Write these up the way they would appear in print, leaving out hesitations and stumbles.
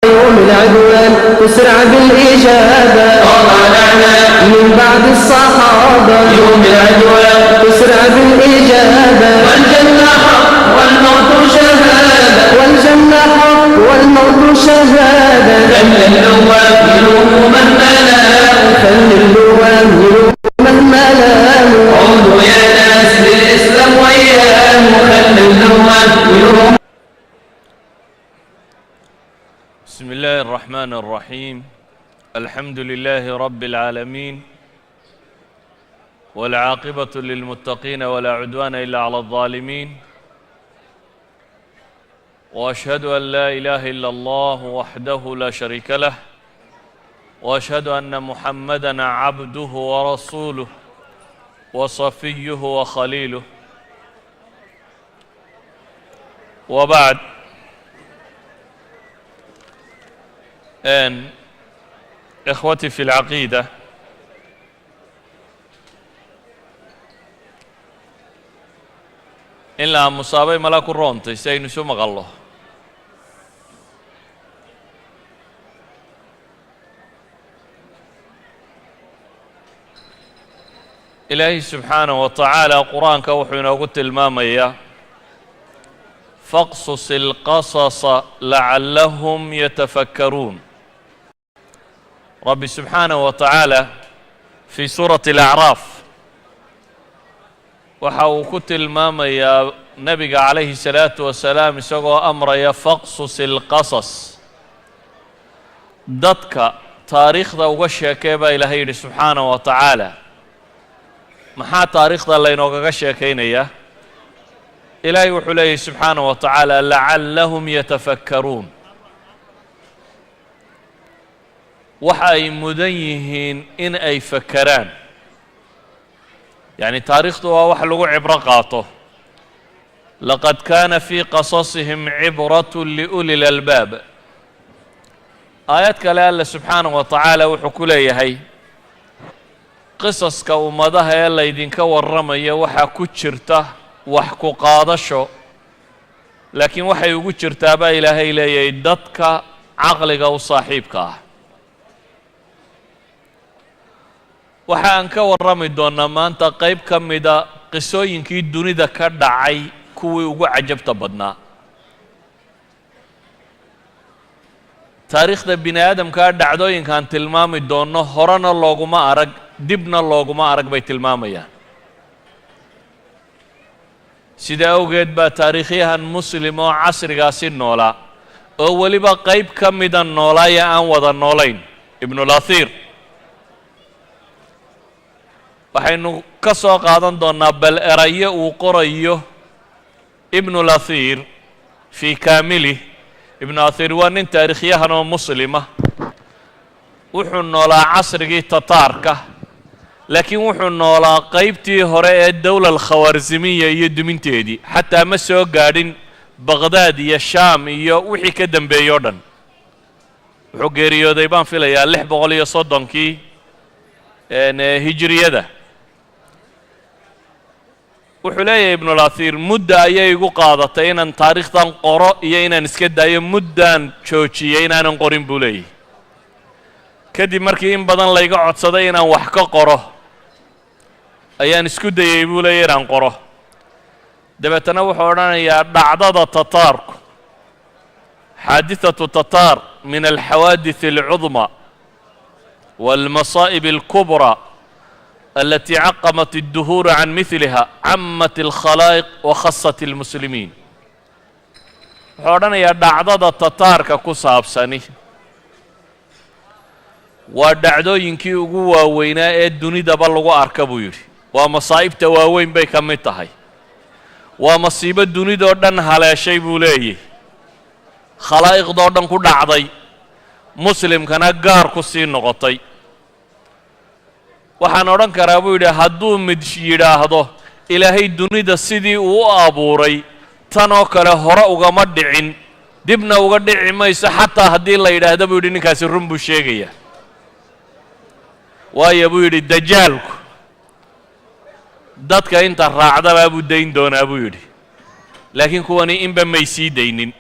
يوم العدوان تسرع بالإجابة طلعنا من بعد الصحابة يوم العدوان تسرع بالإجابة والجنة حق والموت شهادة والجنة حق والموت شهادة خلي اللوام يلوم من ملام خلي اللوام يلوم من ملام عودوا يا ناس للإسلام وياه خلي اللوام يلوم. بسم الله الرحمن الرحيم. الحمد لله رب العالمين، والعاقبة للمتقين ولا عدوان إلا على الظالمين، وأشهد أن لا إله إلا الله وحده لا شريك له، وأشهد أن محمدًا عبده ورسوله وصفيه وخليله، وبعد. إخوتي في العقيدة، إلا مصابي ملاك الرونتي سينسو مغالله إلهي سبحانه وتعالى قرآن كوحينا قلت المامية فاقصص القصص لعلهم يتفكرون. ربي سبحانه وتعالى في سورة الأعراف وحاو كنت الماما يا نبي عليه الصلاة والسلام سقوا أمر يا فاقصص القصص ضدك تاريخ ذا وغشيا كيبا إلهي سبحانه وتعالى محا تاريخ ذا اللي نوغشيا كينيا إلهي وحليه سبحانه وتعالى لعلهم يتفكرون. waxay mudan yihiin in ay fakaraan, yani taariikhdu waa wax lagu cibro qaato. laqad kaana fii qasasihim cibratun liuli lalbaab. aayad kale alla subxaanahu wa tacaala wuxuu ku leeyahay qisaska ummadaha ee laydinka warramaya waxaa ku jirta wax ku qaadasho, laakiin waxay ugu jirtaa baa ilaahay leeyahay dadka caqliga u saaxiibka ah. waxa aan ka warrami doonnaa maanta qayb ka mida qisooyinkii dunida ka dhacay kuwii ugu cajabta badnaa. taariikhda bini aadamkaa dhacdooyinkaan tilmaami doonno horena looguma arag, dibna looguma arag bay tilmaamayaan. sidaa awgeed baa taariikhyahan muslim oo casrigaasi noolaa oo weliba qayb ka mida noolaaya aan wada noolayn, ibnulasiir, waxaynu ka soo qaadan doonnaa bal erayo uu qorayo ibnulasiir fii kaamilih. ibnulasiir waa nin taariikhyahan oo muslima, wuxuu noolaa casrigii tataarka, laakiin wuxuu noolaa qaybtii hore ee dowla alkhawaarzimiya iyo duminteedii, xataa ma soo gaadhin baqdaad iyo shaam iyo wixii ka dambeeyey o dhan. wuxuu geeriyooday baan filayaa 630kii hijriyada. wuxuu leeyahay ibnulasiir mudda ayay igu qaadatay inaan taariikhdan qoro iyo inaan iska daayo, muddaan joojiyey inaanan qorin buu leeyahy. kadib markii in badan layga codsaday inaan wax ka qoro ayaan isku dayey buu leeyahy inaan qoro. dabeetana wuxuu odhanayaa dhacdada tataarku xaadithatu tataar min alxawaadith alcudma والمصائب الكبرى التي عقمت الدهور عن مثلها عمت الخلائق وخصت المسلمين. حورنا يا دعضة تتارك كسابساني ودعدو ينكي قوة ويناء الدنيا دبلغو أركبو يري ومصائب تواوين بي كمتهاي ومصيب الدنيا دوردن هلا شي بولي خلائق دوردن كو دعضي مسلم كان قار كسين نغطي. waxaan odhan karaa buu yidhi hadduu mid yidhaahdo ilaahay dunida sidii uu u abuuray tanoo kale hore ugama dhicin, dibna uga dhici mayso, xataa haddii la yidhaahdo buu yidhi ninkaasi run buu sheegaya. waayo buu yidhi dajaalku dadka inta raacdabaa buu dayn doonaa buu yidhi, laakiin kuwani inba may sii daynin.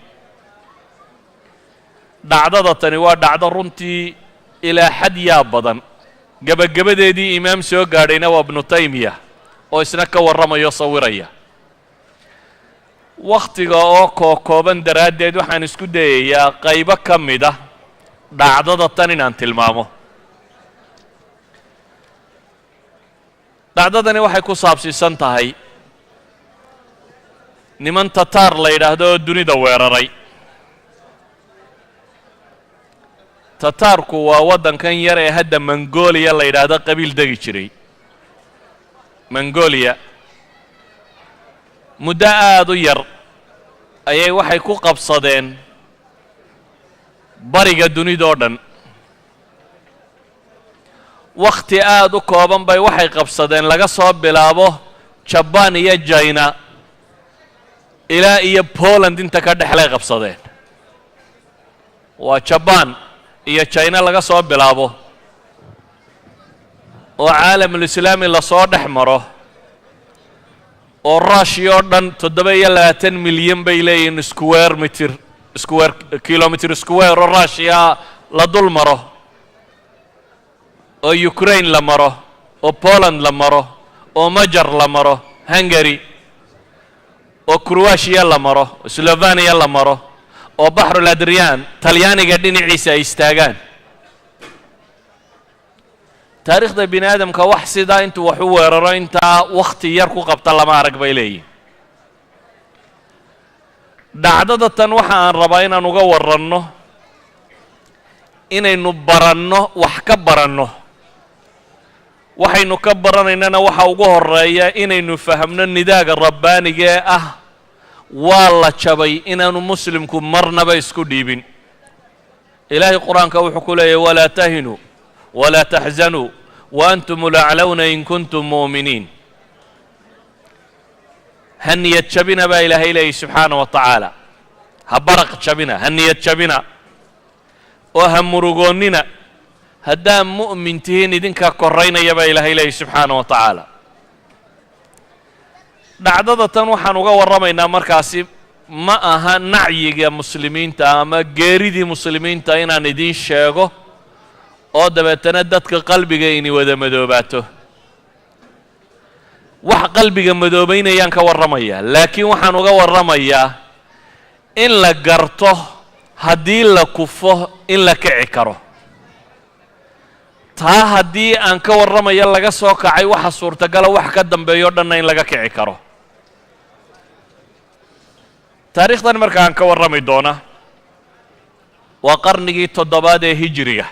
dhacdada tani waa dhacdo runtii ilaa xad yaa badan gebagabadeedii imaam soo gaadhayna waa ibnu taymiya oo isna ka warramayo sawiraya wakhtiga oo kookooban daraaddeed waxaan isku dayayaa qaybo ka mid ah dhacdada tan inaan tilmaamo dhacdadani waxay ku saabsiisan tahay niman tataar la yidhaahdo oo dunida weeraray tataarku waa waddankan yar ee hadda mongolia la yidhaahdo qabiil degi jiray mongolia muddo aad u yar ayay waxay ku qabsadeen bariga dunidoo dhan wakhti aad u kooban bay waxay qabsadeen laga soo bilaabo jabaan iyo jina ilaa iyo poland inta ka dhexlay qabsadeen waa jabaan iyo jina laga soo bilaabo oo caalamulislaami lasoo dhex maro oo rushia oo dhan 7 milyan bay leeyihiin kilomitr square oo rushia la dul maro oo ukraine la maro oo poland la maro oo majar la maro hungary oo croatia la maro oo slovenia la maro oo baxrul adriyan talyaaniga dhinaciisa ay istaagaan taariikhda bini aadamka wax sidaa intuu wax u weeraro intaa wakhti yar ku qabta lama arag bay leeyihin dhacdada tan waxa aan rabaa inaan uga warranno inaynu baranno wax ka baranno waxaynu ka baranaynana waxa ugu horeeya inaynu fahamno nidaaga rabbaaniga ee ah waa la jabay inaanu muslimku marnaba isku dhiibin ilaahay qur-aanka wuxuu ku leeyahay walaa tahinuu walaa taxzanuu waantum laclawna in kuntum mu'miniin ha niyad jabina baa ilaahay leeyahy subxaana wa tacaala ha baraq jabina ha niyad jabina oo ha murugoonnina haddaa mu'min tihiin idinkaa koraynaya baa ilaahay leeyahy subxaana wa tacaala dhacdada tan waxaan uga warramaynaa markaasi ma aha nacyiga muslimiinta ama geeridii muslimiinta inaan idiin sheego oo dabeetana dadka qalbiga inay wada madoobaato wax qalbiga madoobaynayaan ka warramaya laakiin waxaan uga warramayaa in la garto haddii la kufo in la kici karo taa haddii aan ka warramaya laga soo kacay waxa suurtagala wax ka dambeeyo dhanna in laga kici karo taariikhdan marka aan ka warrami doona waa qarnigii 7 ee hijriga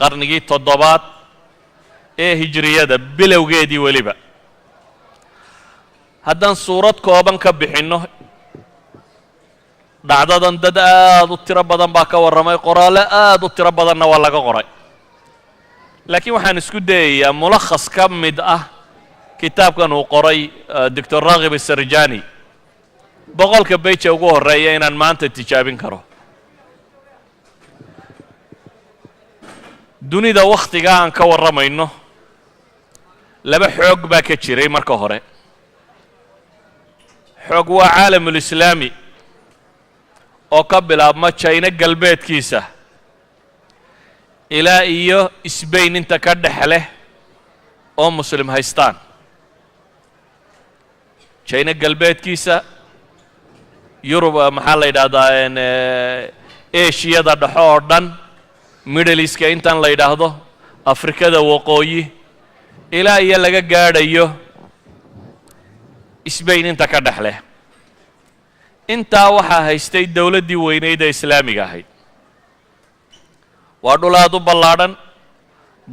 qarnigii 7 ee hijriyada bilowgeedii weliba haddaan suurad kooban ka bixinno dhacdadan dad aad u tiro badan baa ka warramay qoraallo aad u tiro badanna waa laga qoray laakiin waxaan isku dayayaa mulakhas ka mid ah kitaabkan uu qoray doctor raghib asarjani 100 bayje ugu horreeya inaan maanta tijaabin karo dunida wakhtiga aan ka warramayno laba xoog baa ka jiray marka hore xoog waa caalamulislaami oo ka bilaabma jina galbeedkiisa ilaa iyo sbain inta ka dhex leh oo muslim haystaan jina galbeedkiisa yurub maxaa la yidhaahdaa eshiyada dhexo oo dhan middle eastka intan la yidhaahdo afrikada waqooyi ilaa iyo laga gaadhayo sbain inta ka dhex leh intaa waxaa haystay dowladdii weynayd ee islaamiga ahayd waa dhul aad u ballaadhan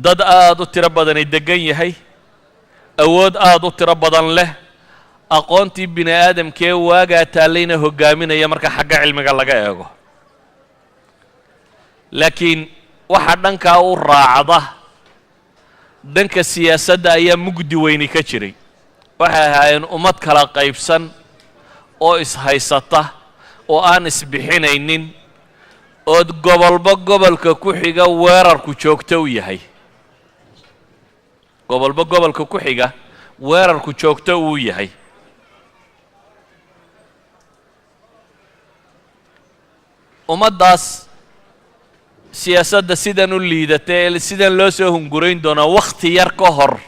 dad aad u tiro badanay deggan yahay awood aad u tiro badan leh aqoontii bini aadamkee waagaa taallayna hoggaaminaya marka xagga cilmiga laga eego laakiin waxa dhankaa u raacda dhanka siyaasadda ayaa mugdi weyni ka jiray waxay ahaayeen ummad kala qaybsan oo is-haysata oo aan isbixinaynin ood gobolba gobolka ku xiga weerarku joogto u yahay gobolba gobolka ku xiga weerarku joogto uu yahay ummaddaas siyaasadda sidan u liidata ee sidan loo soo hungurayn doonaa wakhti yar ka hor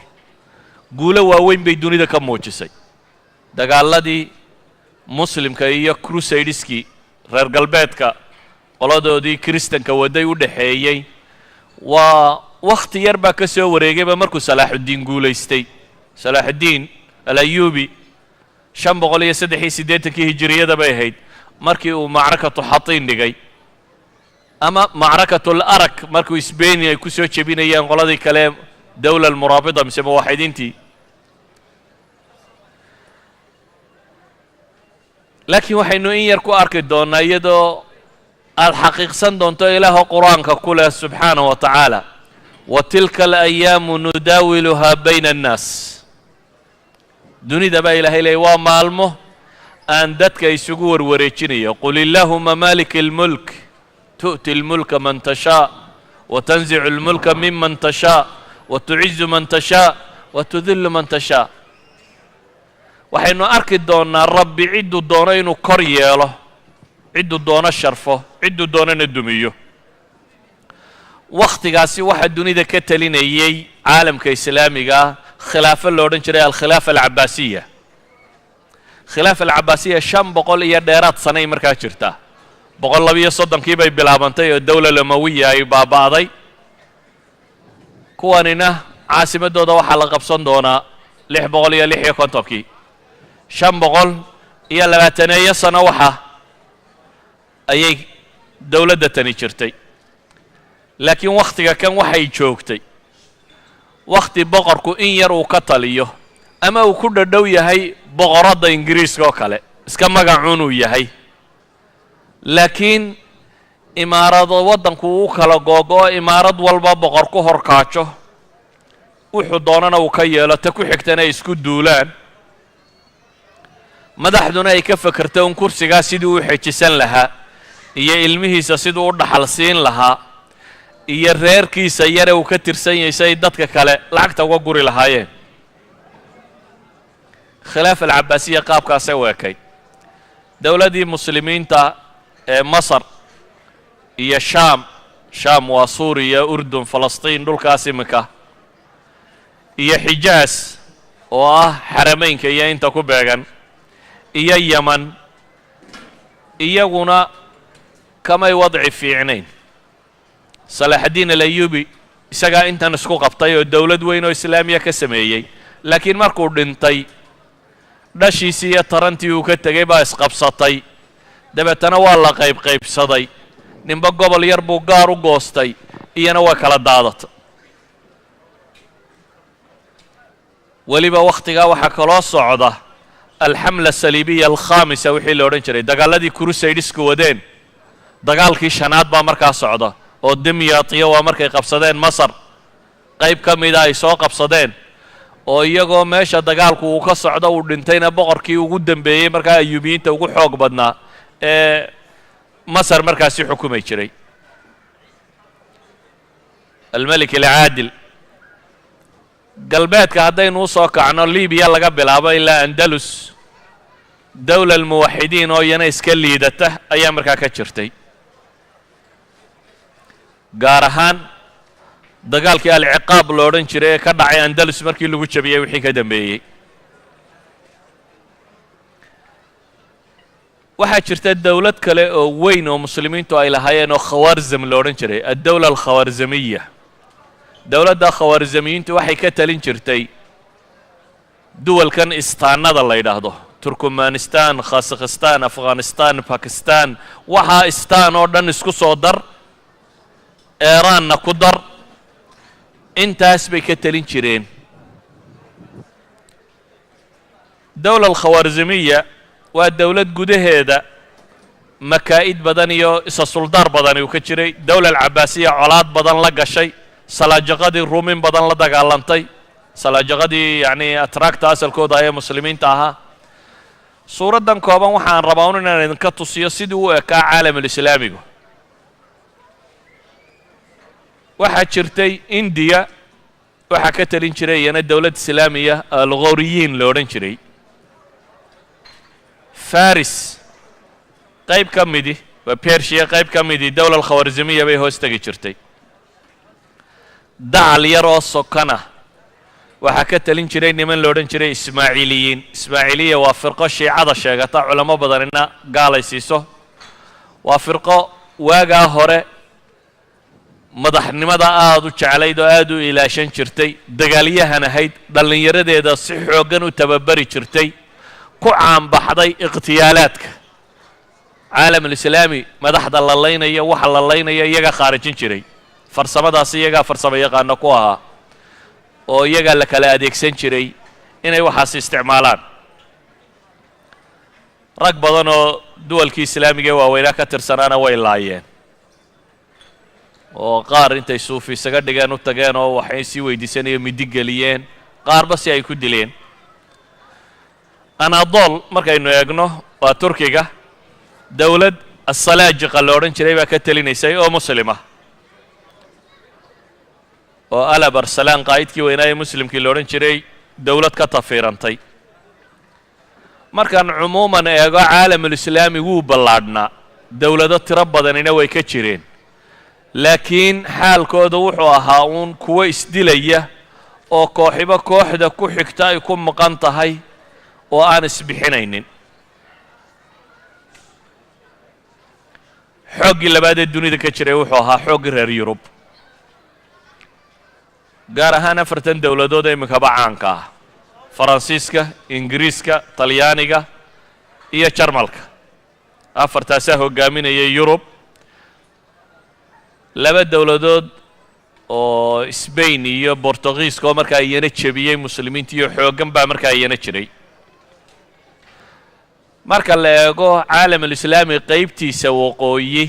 guulo waaweyn bay dunida ka muujisay dagaaladii muslimka iyo crusadeskii reer galbeedka qoladoodii kristanka waday u dhaxeeyey waa wakhti yar baa ka soo wareegayba markuu salaaxuddiin guulaystay salaaxuddiin alayuubi 583 hijiriyada bay ahayd markii uu macrakatu xatiin dhigay ama macrakatul arak markuu Spain ay ku soo jebinayeen qoladii kale dawla almuraabita mise muwaaxidiintii laakiin waxaynu in yar ku arki doonaa iyadoo aad xaqiiqsan doonto ilaaha qur-aanka ku leh subxaanahu wa tacaala wa tilka alayaamu nudaawiluhaa bayna annaas dunida baa ilaahay leeyay waa maalmo aan dadka isugu warwareejinayo qul illaahuma maalika almulk tu'ti almulka man tashaa wa tanzicu almulka miman tashaa wa tucizu man tashaa wa tudillu man tashaa waxaynu arki doonaa rabbi cidduu doono inuu kor yeelo cidduu doono sharfo cidduu doonana dumiyo wakhtigaasi waxaa dunida ka talinayay caalamka islaamiga ah khilaafo lo odhan jiray alkhilaafa alcabaasiya khilaafa alcabaasiya 500 iyo dheeraad sanay markaa jirta 132 bay bilaabantay oo dawla lamawiya ay baaba'day kuwanina caasimadooda waxaa la qabsan doonaa 656 520 sano waxa ayay dawladda tani jirtay laakiin wakhtiga kan waxay joogtay wakhti boqorku in yar uu ka taliyo ama uu ku dhadhow yahay boqoradda ingiriiska oo kale iska magacuun uu yahay laakiin imaarado waddanku uu kala googo'o imaarad walba boqor ku horkaajo wuxuu doonana uu ka yeelo ta ku xigtana ay isku duulaan madaxduna ay ka fakarto in kursigaa sidii u xejisan lahaa iyo ilmihiisa siduu u dhaxal siin lahaa iyo reerkiisa yare uu ka tirsan yahay say dadka kale lacagta uga guri lahaayeen khilaafa alcabaasiya qaabkaasay u ekay dowladdii muslimiinta ee masar iyo shaam waa suuriya urdun falastiin dhulkaas iminka iyo xijaas oo ah xarameynka iyo inta ku beegan iyo yaman iyaguna kamay wadci fiicnayn salaaxaddiin alayuubi isagaa intan isku qabtay oo dowlad weyn oo islaamiya ka sameeyey laakiin markuu dhintay dhashiisii iyo tarantii uu ka tegay baa isqabsatay dabeetana waa la qaybsaday ninba gobol yar buu gaar u goostay iyana waa kala daadatay weliba wakhtigaa waxaa kaloo socda alxamla asaliibiya alkhaamisa wixii la odhan jiray dagaaladii crusadesku wadeen dagaalkii shanaad baa markaa socda oo dimyaatiya waa markay qabsadeen masar qayb ka mida ay soo qabsadeen oo iyagoo meesha dagaalku uu ka socdo uu dhintayna boqorkii ugu dambeeyey markaa ayuubiyiinta ugu xoog badnaa ee masar markaasi xukumay jiray almelik alcaadil galbeedka haddaynu u soo kacno libiya laga bilaabo ilaa andalus dawla almuwaxidiin oo iyana iska liidata ayaa markaa ka jirtay gaar ahaan dagaalkii alciqaab lo odhan jiray ee ka dhacay andalus markii lagu jabiyey wixii ka dambeeyey waxaa jirta dawlad kale oo weyn oo muslimiintu ay lahaayeen oo khawaarzam lo odhan jiray addawla alkhawaarzamiya dowladda khawaarzamiyiintu waxay ka talin jirtay duwalkan istaanada la yidhaahdo turkmanistan khasakhistan afghanistan bakistan waxaa istaan oo dhan isku soo dar eeraanna ku dar intaas bay ka talin jireen dawla alkhawaarzamiya waa dawlad gudaheeda makaa'id badan iyo isa suldaar badan uu ka jiray dawla alcabaasiya colaad badan la gashay salaajaqadii ruumin badan la dagaalantay salaajaqadii yacni atraagta asalkooda ee muslimiinta ahaa suuraddan kooban waxaan rabaa un inaan idinka tusiyo sidii u ekaa caalamulislaamigu waxaa jirtay indiya waxaa ka talin jiray iyana dowlad islaamiya alghoriyiin lo odhan jiray faris qayb ka midi وبيرشيا قيب كميدي الدولة الخوارزمية بي هوستجي جرتي دعال يرو سكنة وحكت لين جري نمن لورن جري إسماعيلية وفرقة الشيعة الشيعة علماء بدرنا قال يسيسو وفرقة واقع هوري madaxnimada aad u jeclayd oo aad u ilaashan jirtay dagaalyahan ahayd dhalinyaradeeda si xoogan u tababari jirtay ku caanbaxday iqtiyaalaadka caalamul islaami madaxda la leynaya waxa la leynaya iyaga khaarijin jiray farsamadaas iyaga farsamo yaqaan ku ahaa oo iyaga la kala adeegsan jiray inay waxaas isticmaalaan rag badan oo duwalkii islaamiga waaweynaa ka tirsanaana way laayeen oo qaar intay suufi isaga dhigeen u tageen oo waxay sii weydiisanayeen midig geliyeen qaarba si ay ku dileen Anadol markaynu eegno waa Turkiga dawlad as-Salaajiqa la oran jiray baa ka talinaysay oo muslima oo Alab Arsalan qaa'idkii weynaa ee muslimkii la oran jiray dawlad ka tafiirantay markaan umuuman eego caalamul islaami wuu ballaadhnaa dawlado tiro badanina way ka jireen laakiin xaalkooda wuxuu ahaa uun kuwa isdilaya oo kooxiba kooxda ku xigta ay ku maqan tahay oo aan isbixinaynin xooggii labaad ee dunida ka jiray wuxuu ahaa xooggii reer Yurub gaar ahaan afartan dawladood ee imikaba caanka ah Faransiiska Ingiriiska Talyaaniga iyo Jarmalka afartaasaa hogaaminayay Yurub laba dawladood oo Spain iyo Portugiiska oo markaa iyana jabiyay muslimiinta iyo xoogan baa markaa iyana jiray marka la eego caalamul islaami qaybtiisa waqooyi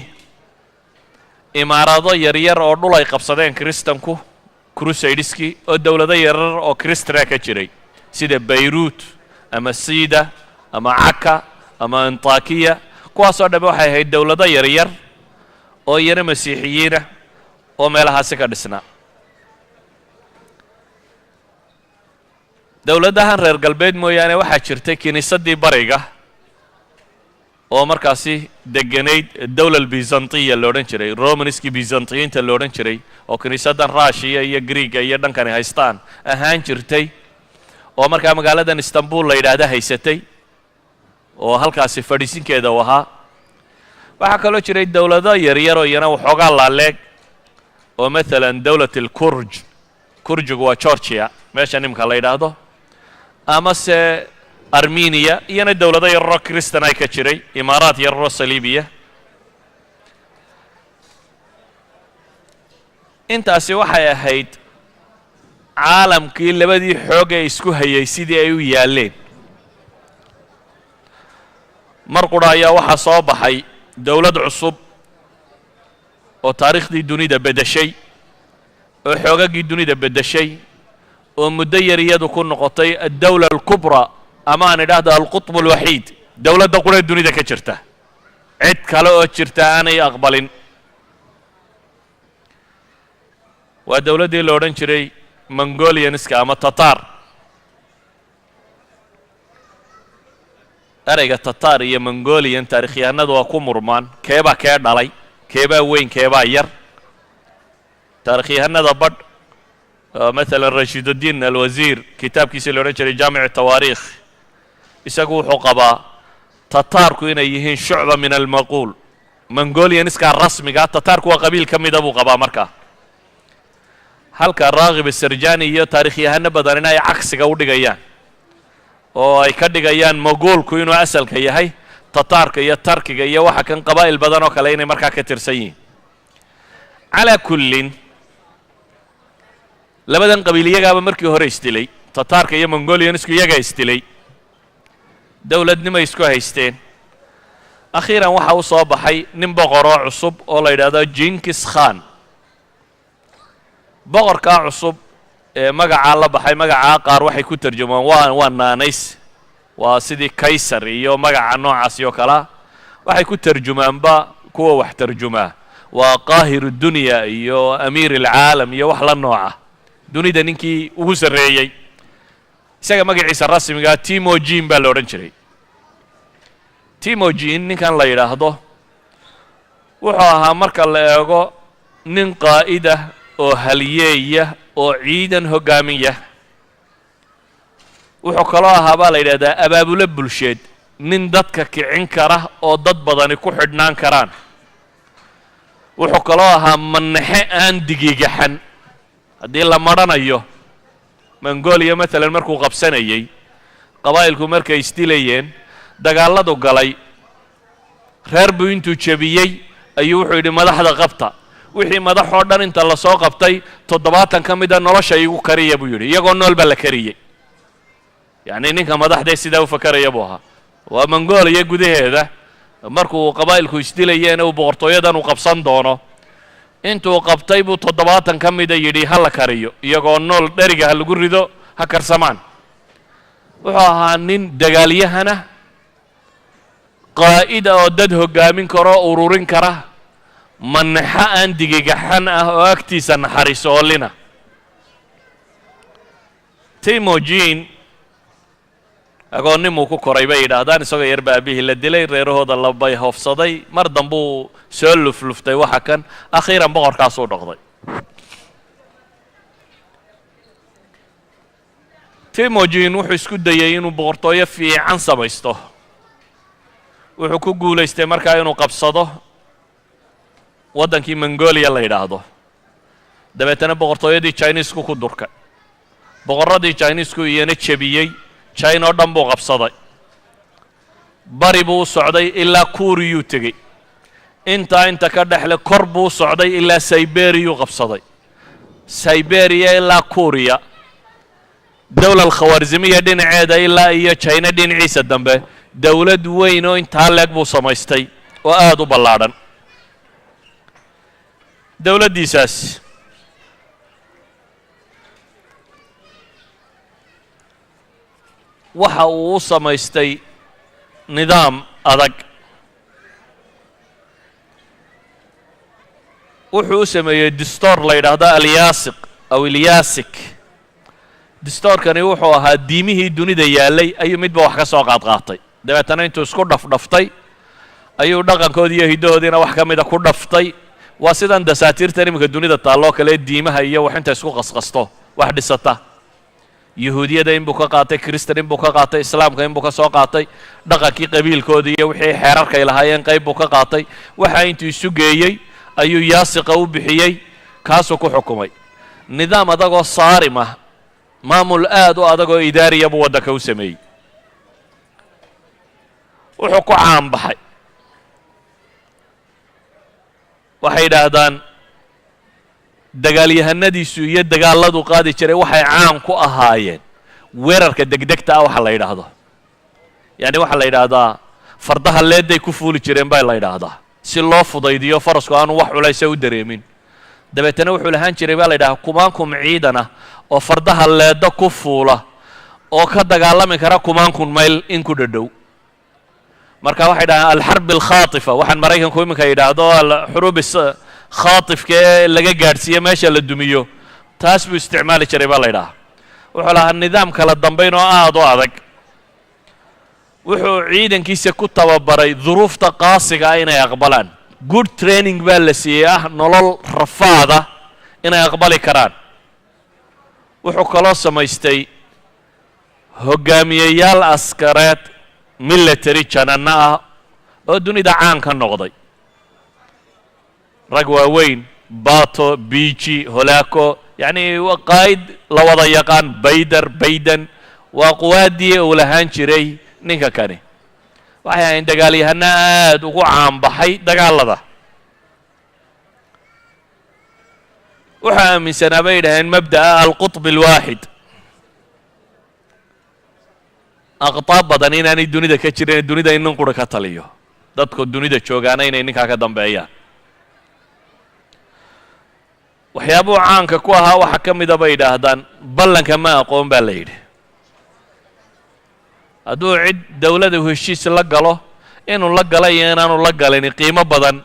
imaarado yaryar oo dhul ay qabsadeen kristanku crusadeski oo dawlado yaryar oo kristana ka jiray sida Beirut ama Sida ama Akka ama Antakiya kuwaasoo dhan waxay ahayd dawlado yaryar oo iyana masiixiyiina oo meelahaasi ka dhisnaa dawladahan reer galbeed mooyaane waxaa jirtay kiniisadii bariga oo markaasi deganayd dawlad Byzantiya la oran jiray Romanski Byzantiyiinta la oran jiray oo kiniisadan Russia iyo Greek iyo dhankani haystaan ahaan jirtay oo markaa magaaladan Istanbul la yiraahdo haysatay oo halkaasi fadhiisinkeeda wahaa waxaa kaloo jiray dawlado yaryar oo iyana waxoogaa laaleeg oo maalan dawlatul Kurj waa Georgia meesha nimka la yiraahdo ama se Armenia iyana dawlado yar oo kristan ay ka jiray imaaraat yar oo saliibiya intaasi waxay ahayd caalamkii labadii xoog ee isku hayay sidii ay u yaaleen mar qura ayaa waxaa soo baxay dawlad cusub oo taariikhdii dunida bedeshay oo xoogagii dunida bedeshay oo muddo yar iyadu ku noqotay ad-dawla al-kubra ama aan idhaahdo al-qutb al-wahiid dawladda qura dunida ka jirta cid kale oo jirta aanay aqbalin waa dawladdii la odhan jiray Mongolianska ama Tatar erayga Tatar iyo Mongolian taariikhyahanadu waa ku murmaan keebaa kee dhalay keebaa weyn keebaa yar taariikhyahanada badh مثلا رشيد الدين الوزير كتاب كيسي لو رجل جامع التواريخ يساقو حقبا تتاركو إنا يهين شعبة من المقول منغوليا نسكا الرسمي قال تتاركو قبيل كم يدبو قبا مركا halka raagib sarjani iyo taariikhyahanna badan inay cagsiga u dhigayaan oo ay ka dhigayaan Mogoolku inuu asalka yahay Tatarka iyo Tarkiga iyo waxa kan qabaa'il badan oo kale inay markaa ka tirsan yihiin ala kullin labadan qabiiliyagaaba markii hore istilay Tatarka iyo Mongolian isku yaga istilay dawladnimo isku haysteen akhiran waxa uu soo baxay nin boqor oo cusub oo la yiraahdo Genghis Khan boqorka cusub ee magaca la baxay magaca qaar waxay ku tarjumaan waa naanays waa sidii kaysar iyo magaca noocaas iyo kala waxay ku tarjumaanba kuwa wax tarjumaa waa qaahir dunya iyo amiir العالم iyo wax la nooca dunida ninkii ugu sareeyay isaga magaciisa rasmiga Temujin baa la oran jiray Temujin ninkan la yiraahdo wuxuu ahaa marka la eego nin qaa'ida oo haliyeeya oo ciidan hoggaamiya. wuxuu kaloo ahaa baa la yidhahdaa abaabule bulsheed, nin dadka kicin kara oo dad badani ku xidhnaan karaan. wuxuu kaloo ahaa manaxe aan digigaxan. haddii la marhanayo mongolia maalan markuu qabsanayay, qabaa'ilku markay isdilayeen, dagaalladu galay, reer buu intuu jebiyey ayuu wuxuu yidhi madaxda qabta. wixii madaxoo dhan inta la soo qabtay 70 ka mida nolosha igu kariya buu yidhi, iyagoo nool baa la kariyey. yacni ninka madaxdee sidaa u fakaraya buu ahaa. waa mongolia gudaheeda markuu qabaa'ilku isdilayeen uu boqortooyadan u qabsan doono, intuu qabtay buu 70 ka mida yidhi ha la kariyo, iyagoo nool dheriga ha lagu rido ha karsamaan. wuxuu ahaa nin dagaalyahana, qaa'ida oo dad hoggaamin karo, ururin kara, manaxa aan digigaxan ah oo agtiisa naxariisoolina. Temujin agoonnimuu ku koray bay yidhaahdaan, isagoo yar baa aabihii la dilay, reerahooda labay hoofsaday, mar dambuu soo lufluftay waxa kan, akhiiran boqorkaasuu dhoqday. Temujin wuxuu isku dayey inuu boqortooyo fiican samaysto. wuxuu ku guulaystay markaa inuu qabsado waddankii mongolia la yidhaahdo. dabeetana boqortooyadii chinesku ku durkay, boqorradii chinesku iyana jebiyey, china oo dhan buu qabsaday. bari buu u socday ilaa kuuriyuu tegey, inta ka dhexle kor buu u socday ilaa siberiyuu qabsaday, siberiya ilaa kuuriya, dowla alkhawaarzimiya dhinaceeda ilaa iyo china dhinaciisa dambe. dowlad weyn oo intaa leeg buu samaystay oo aad u ballaadhan. dowladdiisaas waxa uu u samaystay nidaam adag. wuxuu u sameeyey distoor la yidhaahdo alyaasiq aw ilyaasik. distoorkani wuxuu ahaa diimihii dunida yaallay ayuu midba wax ka soo qaadqaatay, dabeetana intuu isku dhafdhaftay ayuu dhaqankoodii iyo hiddahoodiina wax ka mida ku dhaftay. waa sidan dasaatiirtan iminka dunida taalloo kale diimaha iyo wax inta isku qasqasto wax dhisata. yahuudiyada inbuu ka qaatay, kristan inbuu ka qaatay, islaamka inbuu ka soo qaatay, dhaqankii qabiilkoodii iyo wixii xeerarkay lahaayeen qayb buu ka qaatay. waxa intuu isu geeyey ayuu yaasiqa u bixiyey, kaasuu ku xukumay. nidaam adagoo saarim ah, maamul aad u adagoo idaariya buu waddanka u sameeyey. wuxuu ku caan baxay, waxay yidhaahdaan dagaalyahanadiisu iyo dagaalladu qaadi jiray waxay caan ku ahaayeen weerarka degdegta ah waxa la yidhaahdo. yacni waxaa la yidhaahdaa fardaha leedday ku fuuli jireen baa la yidhaahdaa, si loo fudaydiyo farasku aanu wax culaysa u dareemin. dabeetana wuxuu lahaan jiray baa la yidhahdaa kumaankum ciidan ah oo fardaha leedda ku fuula oo ka dagaalami kara kumaankum mayl in ku dhadhow. marka waxay dhahaan alxarb alkhaatifa, waxaan maraykanku iminka yidhaahdo xuruub khaatifka ee laga gaadhsiiyo meesha la dumiyo, taas buu isticmaali jiray baa la yidhaha. wuxuu lahaa nidaam kala dambayn oo aad u adag. wuxuu ciidankiisa ku tababaray duruufta qaasiga ah inay aqbalaan. good training baa la siiyey ah nolol rafaada inay aqbali karaan. wuxuu kaloo samaystay hoggaamiyeyaal askareed military jananno ah oo dunida caan ka noqday. rag waaweyn, bato, biiji, holaako, yacni waa qaa'id la wada yaqaan. bayden waa quwaaddii uu lahaan jiray ninka kani. waxay ahayn dagaalyahano aad ugu caanbaxay dagaallada. wuxuu aaminsanaa bay yidhaheen mabda'a alqutb alwaaxid, aqtaab badan inaanay dunida ka jirin, dunida in nin qura ka taliyo, dadku dunida joogaana inay ninkaa ka dambeeyaan. waxyaabuhu caanka ku ahaa waxaa ka mida bay yidhaahdaan ballanka ma aqoon baa la yidhi. hadduu cid dowlada heshiis la galo, inuu la gala iyo inaanu la galin qiimo badan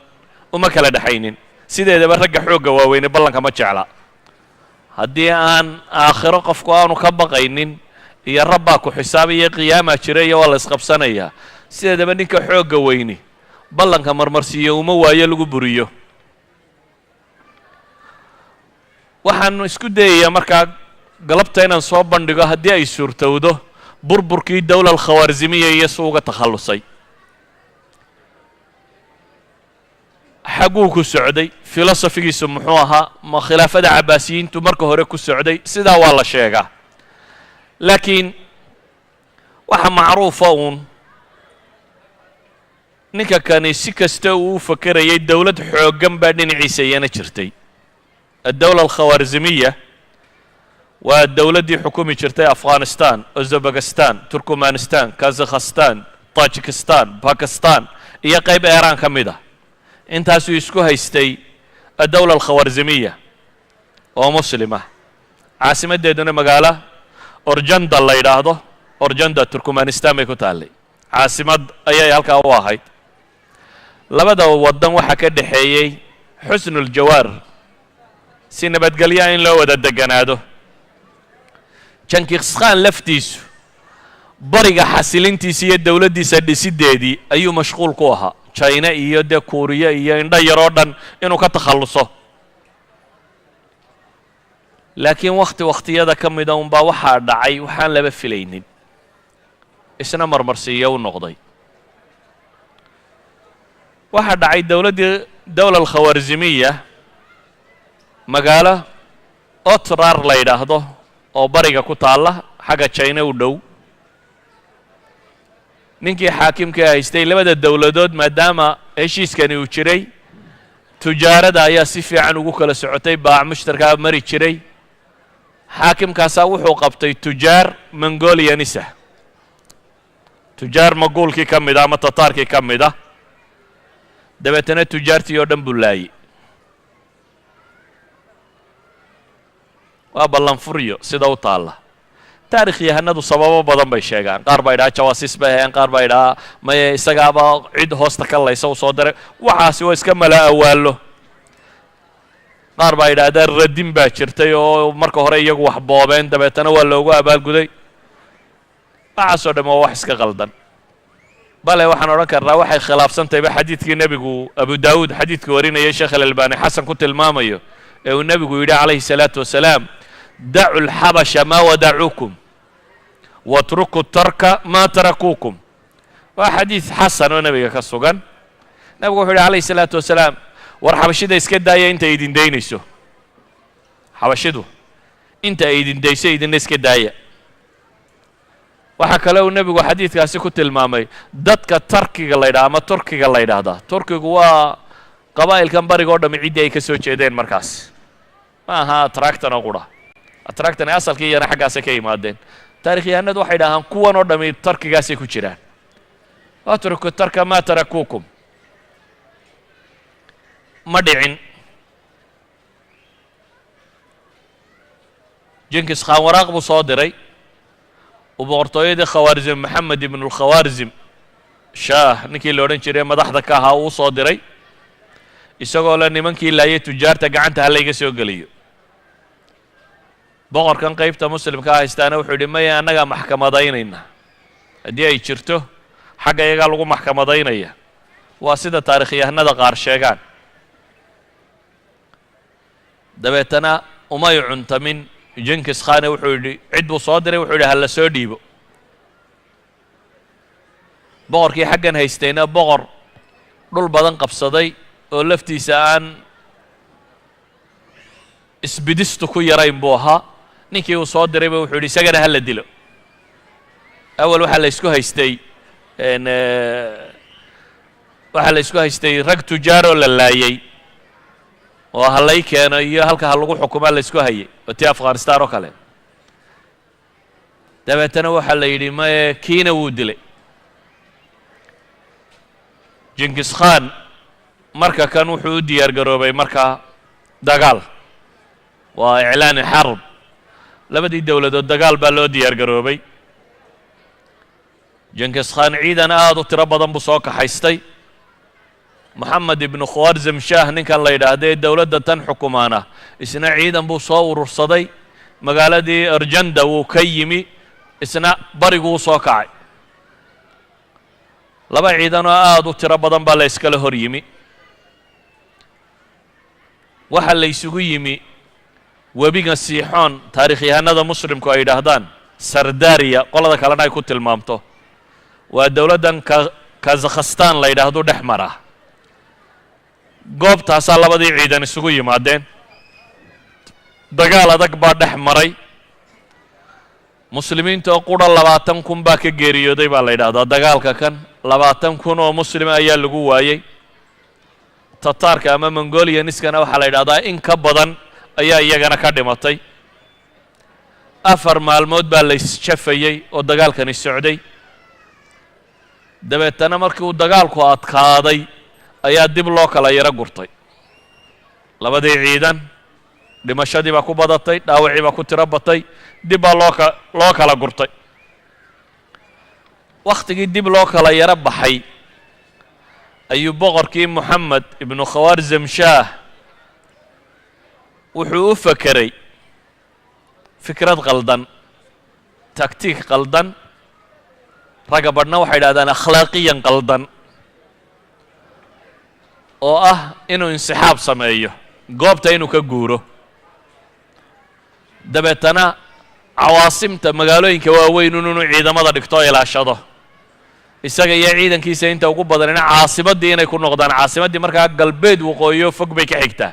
uma kala dhexaynin. sideedaba ragga xoogga waaweyne ballanka ma jecla. haddii aan aakhiro qofku aanu ka baqaynin iyo rabbaa ku xisaabaya qiyaamaa jira iyo waa la isqabsanayaa, sideedaba ninka xoogga weyni ballanka marmarsiiyo uma waayo lagu buriyo. waxaan isku dayayaa markaa galabta inaan soo bandhigo haddii ay suurtowdo burburkii dawla alkhawaarzimiya iyo si uga takhallusay. xagguu ku socday, filosofigiisu muxuu ahaa, ma khilaafada cabaasiyiintu marka hore ku socday, sidaa waa la sheegaa. laakiin waxa macruufa uun ninka kani si kasta uu u fakerayay dawlad xooggan baa dhinaciisa iyana jirtay. الدولة الخوارزمية والدولة حكومي جرتي أفغانستان، أوزبكستان، تركمانستان، كازاخستان، طاجكستان، باكستان، هي قيب إيران كميدة. انت سيسكو هيستي الدولة الخوارزمية ومسلمة. عاصمة ديدنا مقالة أورجندا الله يراهده، أورجندا تركمانستان بيكوتالي. عاصمة أي هالكا واحد. لبدا ودن وحكا دحيي حسن الجوار si nabadgelya in loo wada deganaado. Jankiskhaan laftiisu bariga xasilintiisa iyo dawladdiisa dhisideedii ayuu mashquul ku ahaa. China iyo de Korea iyo indha yaroo dhan inuu ka takhalluso. laakiin waqtiyada ka mida unbaa waxaa dhacay waxaan laba filaynin, isna marmarsiiya u noqday. waxaa dhacay dawla alkhawaarzimiya magaalo Otrar la yidhaahdo oo bariga ku taalla xagga China u dhow. ninkii xaakimka haystay labada dawladood maadaama heshiiskani uu jiray, tujaarada ayaa si fiican ugu kala socotay, baac mushtarkaa mari jiray. xaakimkaasaa wuxuu qabtay tujaar Mongolianisa, tujaar Mongoolkii ka mid ah ama Tataarkii ka mid ah. dabeetana tujaartii oo dhan buu laayay. waa ballan furiyo sida u taalla. taarikhyahanadu sababo badan bay sheegaan. qaar baa idhaha jawaasiis bay hayaan, qaar baa idhaha maye isagaaba cid hoosta ka laysa u soo diray. waxaasi waa iska mala awaallo. qaar baa idhahdeen radin baa jirtay oo marka hore iyagu wax boobeen dabeetana waa loogu abaalguday. waxaasoo dhan waa wax iska qaldan. bale waxaan odhan karnaa waxay khilaafsantayba xadiidkii nebigu abu daawuud xadiidka warinayay sheekh alalbani xasan ku tilmaamayo ee uu nebigu yidhi calayhi salaatu wasalaam dacu lxabasha maa wadacuukum watruku tarka maa tarakuukum. waa xadiid xasan oo nebiga ka sugan. nebigu wuxuu yidhi calayhi salaatu wasalaam war xabashida iska daaya inta idin daynayso. xabashidu inta ay idin dayso idinna iska daaya. waxaa kale uu nebigu xadiidkaasi ku tilmaamay dadka tarkiga la yidhaha ama turkiga la yidhaahdaa. turkigu waa qabaa'ilkan bariga oo dhammi ciddii ay ka soo jeedeen markaas. ma aha atractan oo qura. atractan ee asalkii iyana xaggaasay ka yimaadeen. taarikhyahanadu waxay dhahaan kuwan oo dhammi tarkigaasay ku jiraan. watruku tarka maa tarakuukum. ma dhicin. jinkis khaan waraaq buu soo diray. وبورتويد خوارزم محمد بن الخوارزم شاه ninkii la odhan jiray madaxda ka ahaa uu soo diray isagoo la nimankii laayay tujaarta gacanta halayga soo geliyo. boqorkan qaybta muslimka haystaana wuxuu yidhi maya annagaa maxkamadaynayna. haddii ay jirto xagga iyagaa lagu maxkamadaynaya. waa sida taarikhyahanada qaar sheegaan. dabeetana umay cuntamin. jinkis khaane wuxuu yidhi cid buu soo diray, wuxuu yidhi ha la soo dhiibo. boqorkii xaggan haystayna boqor dhul badan qabsaday oo laftiisa aan isbidistu ku yarayn buu ahaa. ninkii uu soo dirayba wuxuu yidhi isagana ha la dilo. awal waxaa la isku haystay rag tujaaroo la laayay oo halay keeno iyo halka ha lagu xukumaa la isku hayay oo tii afghanistan oo kale. dabeetana waxaa la yidhi maye kiina wuu dilay. jinkis khaan marka kan wuxuu u diyaar garoobay markaa dagaal. waa iclaani xarb. labadii dowladood dagaal baa loo diyaar garoobay. jinkis khaan ciidan aad u tiro badan buu soo kaxaystay. محمد بن خوارزم شاه ninkan la yidhaahdee dowladda tan xukumaana isna ciidan buu soo urursaday. magaaladii Arjanda wuu ka yimi, isna bariguu soo kacay. laba ciidan oo aad u tiro badan baa la iskala hor yimi waxa la isugu yimi webiga siixoon taariikhyahanada muslimku ay yidhaahdaan sardaariya qolada kalena ay ku tilmaamto waa dowladdan kazakhstan la yidhaahdo dhex mara goobtaasaa labadii ciidan isugu yimaadeen dagaal adag baa dhex maray muslimiinta oo qura 20,000 baa ka geeriyooday baa la yidhaahdaa dagaalka kan 20,000 oo muslima ayaa lagu waayey tataarka ama mongolianiskana waxaa la yidhahdaa in ka badan ayaa iyagana ka dhimatay 4 maalmood baa la isjafayey oo dagaalkani socday dabeetana markii uu dagaalku adkaaday ayaa dib loo kala yaro gurtay labadii ciidan dhimashadii baa ku badatay dhaawacii baa ku tiro batay dib baa loo kala gurtay wakhtigii dib loo kala yaro baxay ayuu boqorkii moxamed ibnu khawaarzam shaah wuxuu u fakeray fikrad qaldan taktiik qaldan ragga badhna waxay yidhahdaan akhlaaqiyan qaldan oo ah inuu insixaab sameeyo goobta inuu ka guuro dabeetana cawaasimta magaalooyinka waaweyn inuu ciidamada dhigto oo ilaashado isaga iyo ciidankiisa inta ugu badanina caasimaddii inay ku noqdaan caasimaddii markaa galbeed waqooyiyo fog bay ka xigtaa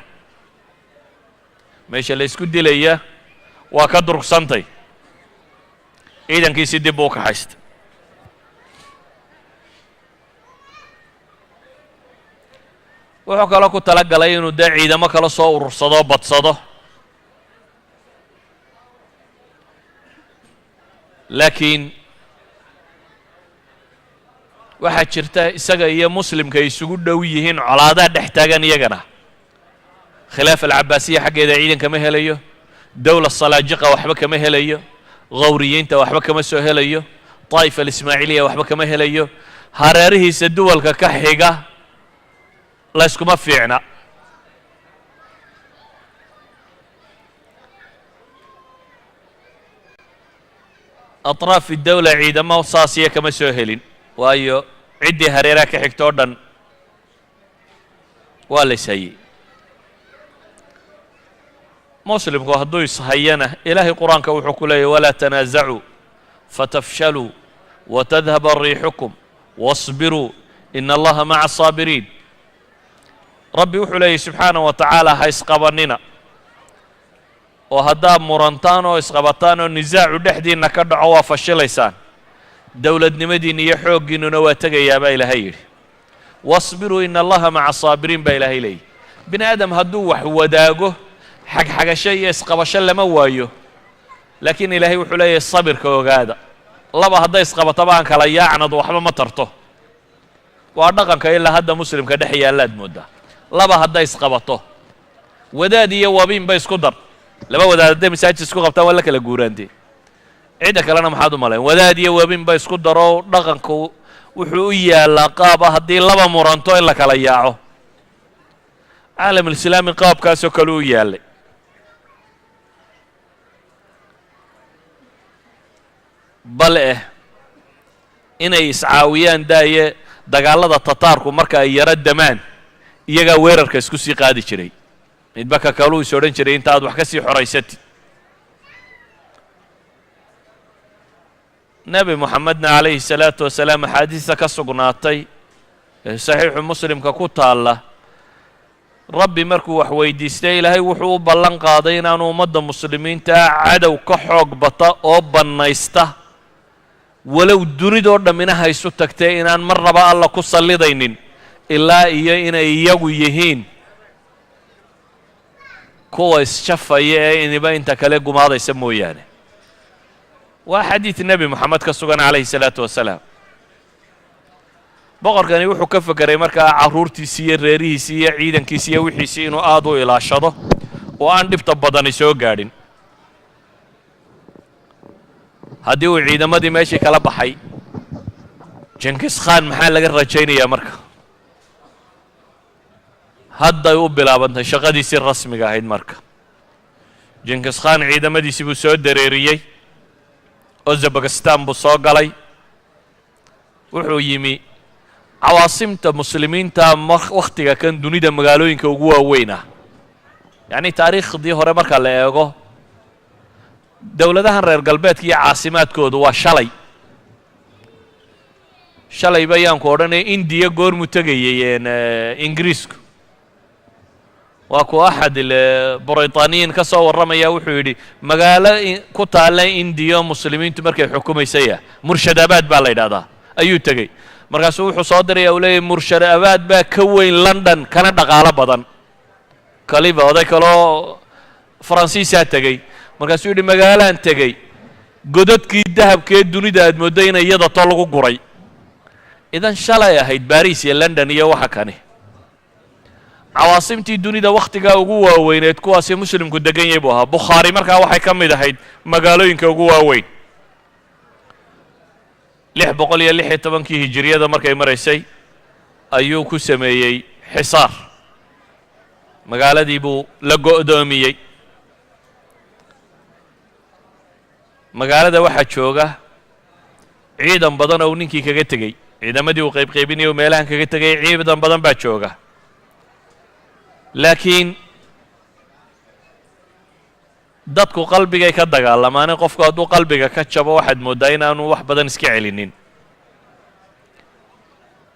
meesha la isku dilaya waa ka durugsantay ciidankiisii dib buu u kaxaystay wuxuu kaloo ku tala galay inuu dee ciidamo kala soo urursado badsado laakiin waxaa jirta isaga iyo muslimka ay isugu dhow yihiin colaadaha dhex taagan iyagana khilaafa alcabaasiya xaggeeda ciidan kama helayo dowla salaajiqa waxba kama helayo gawriyiinta waxba kama soo helayo طaa'ifa alismaaciiliya waxba kama helayo hareerihiisa duwalka ka xiga la iskuma fiicna aطraaf الdawla ciidamo saasiya kama soo helin waayo ciddii hareeraha ka xigta oo dhan waa la ishayey muslimku hadduu ishayana ilaahay qur-aanka wuxuu ku leeyahy walaa tanaasacuu fatafshaluu watadhaba riixukum waاصbiruu ina allaha maca الصaabiriin rabbi wuxuu leeyahy subxaanaه wa tacaala ha isqabanina oo haddaad murantaan oo isqabataan oo nisaacu dhexdiinna ka dhaco waa fashilaysaan dowladnimadiinna iyo xooggiinnuna waa tegayaa baa ilaahay yidhi waصbiruu ina allaha maca الصaabiriin baa ilaahay leeyahy bini aadam hadduu wax wadaago xagxagasho iyo isqabasho lama waayo laakiin ilaahay wuxuu leeyahay sabirka ogaada laba hadday isqabataba aan kala yaacnad waxba ma tarto waa dhaqanka ilaa hadda muslimka dhex yaallaad mooddaa laba hadday isqabato wadaad iyo wabiinba isku dar laba wadaad hadday masaajid isku qabtaan waa la kala guuraantee cidda kalena maxaad u malayn wadaad iyo wabiinba isku daro dhaqanku wuxuu u yaallaa qaab ah haddii laba muranto in la kala yaaco caalamulislaami qaabkaasoo kale u yaallay bale inay iscaawiyaan daaye dagaallada tataarku marka ay yaro damaan iyagaa weerarka isku sii qaadi jiray midba ka kaluu is odhan jiray inta aad wax ka sii xoraysatid nebi moxamedna calayhi الsalaatu wasalaam axaadiista ka sugnaatay ee saxiixu muslimka ku taalla rabbi markuu wax weydiistay ilaahay wuxuu u ballan qaaday inaanu ummadda muslimiintaa cadow ka xoog bata oo bannaysta walow dunidoo dhammina haysu tagtee inaan marnaba alla ku sallidaynin ilaa iyo inay iyagu yihiin kuwa isjafaya ee iniba inta kale gumaadaysa mooyaane waa xadiid nebi moxamed ka sugan calayhi الsalaatu wasalaam boqorkani wuxuu ka fekeray markaa carruurtiisii iyo reerihiisii iyo ciidankiisii iyo wixiisii inuu aad u ilaashado oo aan dhibta badani soo gaadhin haddii uu ciidamadii meeshii kala baxay jenkis khan maxaa laga rajaynayaa marka hadday u bilaabantay shaqadiisii rasmiga ahayd marka jenkis khan ciidamadiisii buu soo dareeriyey uzbekistan buu soo galay wuxuu yimi cawaasimta muslimiinta wakhtiga kan dunida magaalooyinka ugu waaweyn ah yacni taariikhdii hore marka la eego dowladahan reer galbeedka iyo caasimaadkoodu waa shalay bayaanku odhanaya indiya goormu tegayay ingiriisku waa ku axad britaniyin ka soo warramaya wuxuu yidhi magaalo ku taalla indiya muslimiintu markay xukumaysaya murshadabaad baa la yidhahdaa ayuu tegey markaasuu wuxuu soo diraya uu leeyahy murshadabaad baa ka weyn london kana dhaqaalo badan kaliba oday kaloo faransiisaa tegey markaasuu yidhi magaalaan tegey godadkii dahabkee dunida aad moodday inay iyada to lagu guray idan shalay ahayd baris iyo london iyo waxa kani cawaasimtii dunida wakhtigaa ugu waaweyneed kuwaasi muslimku degan yahay buu ahaa bukhaari markaa waxay ka mid ahayd magaalooyinka ugu waaweyn 616 hijiriyada markay maraysay ayuu ku sameeyey xisaar magaaladii buu la go'doomiyey magaalada waxaa jooga ciidan badan oo ninkii kaga tegey ciidamadii uu qaybqaybinayo meelahan kaga tegay ciidan badan baa jooga laakiin dadku qalbigay ka dagaalamaane qofku hadduu qalbiga ka jabo waxaad mooddaa inaanu wax badan iska celinin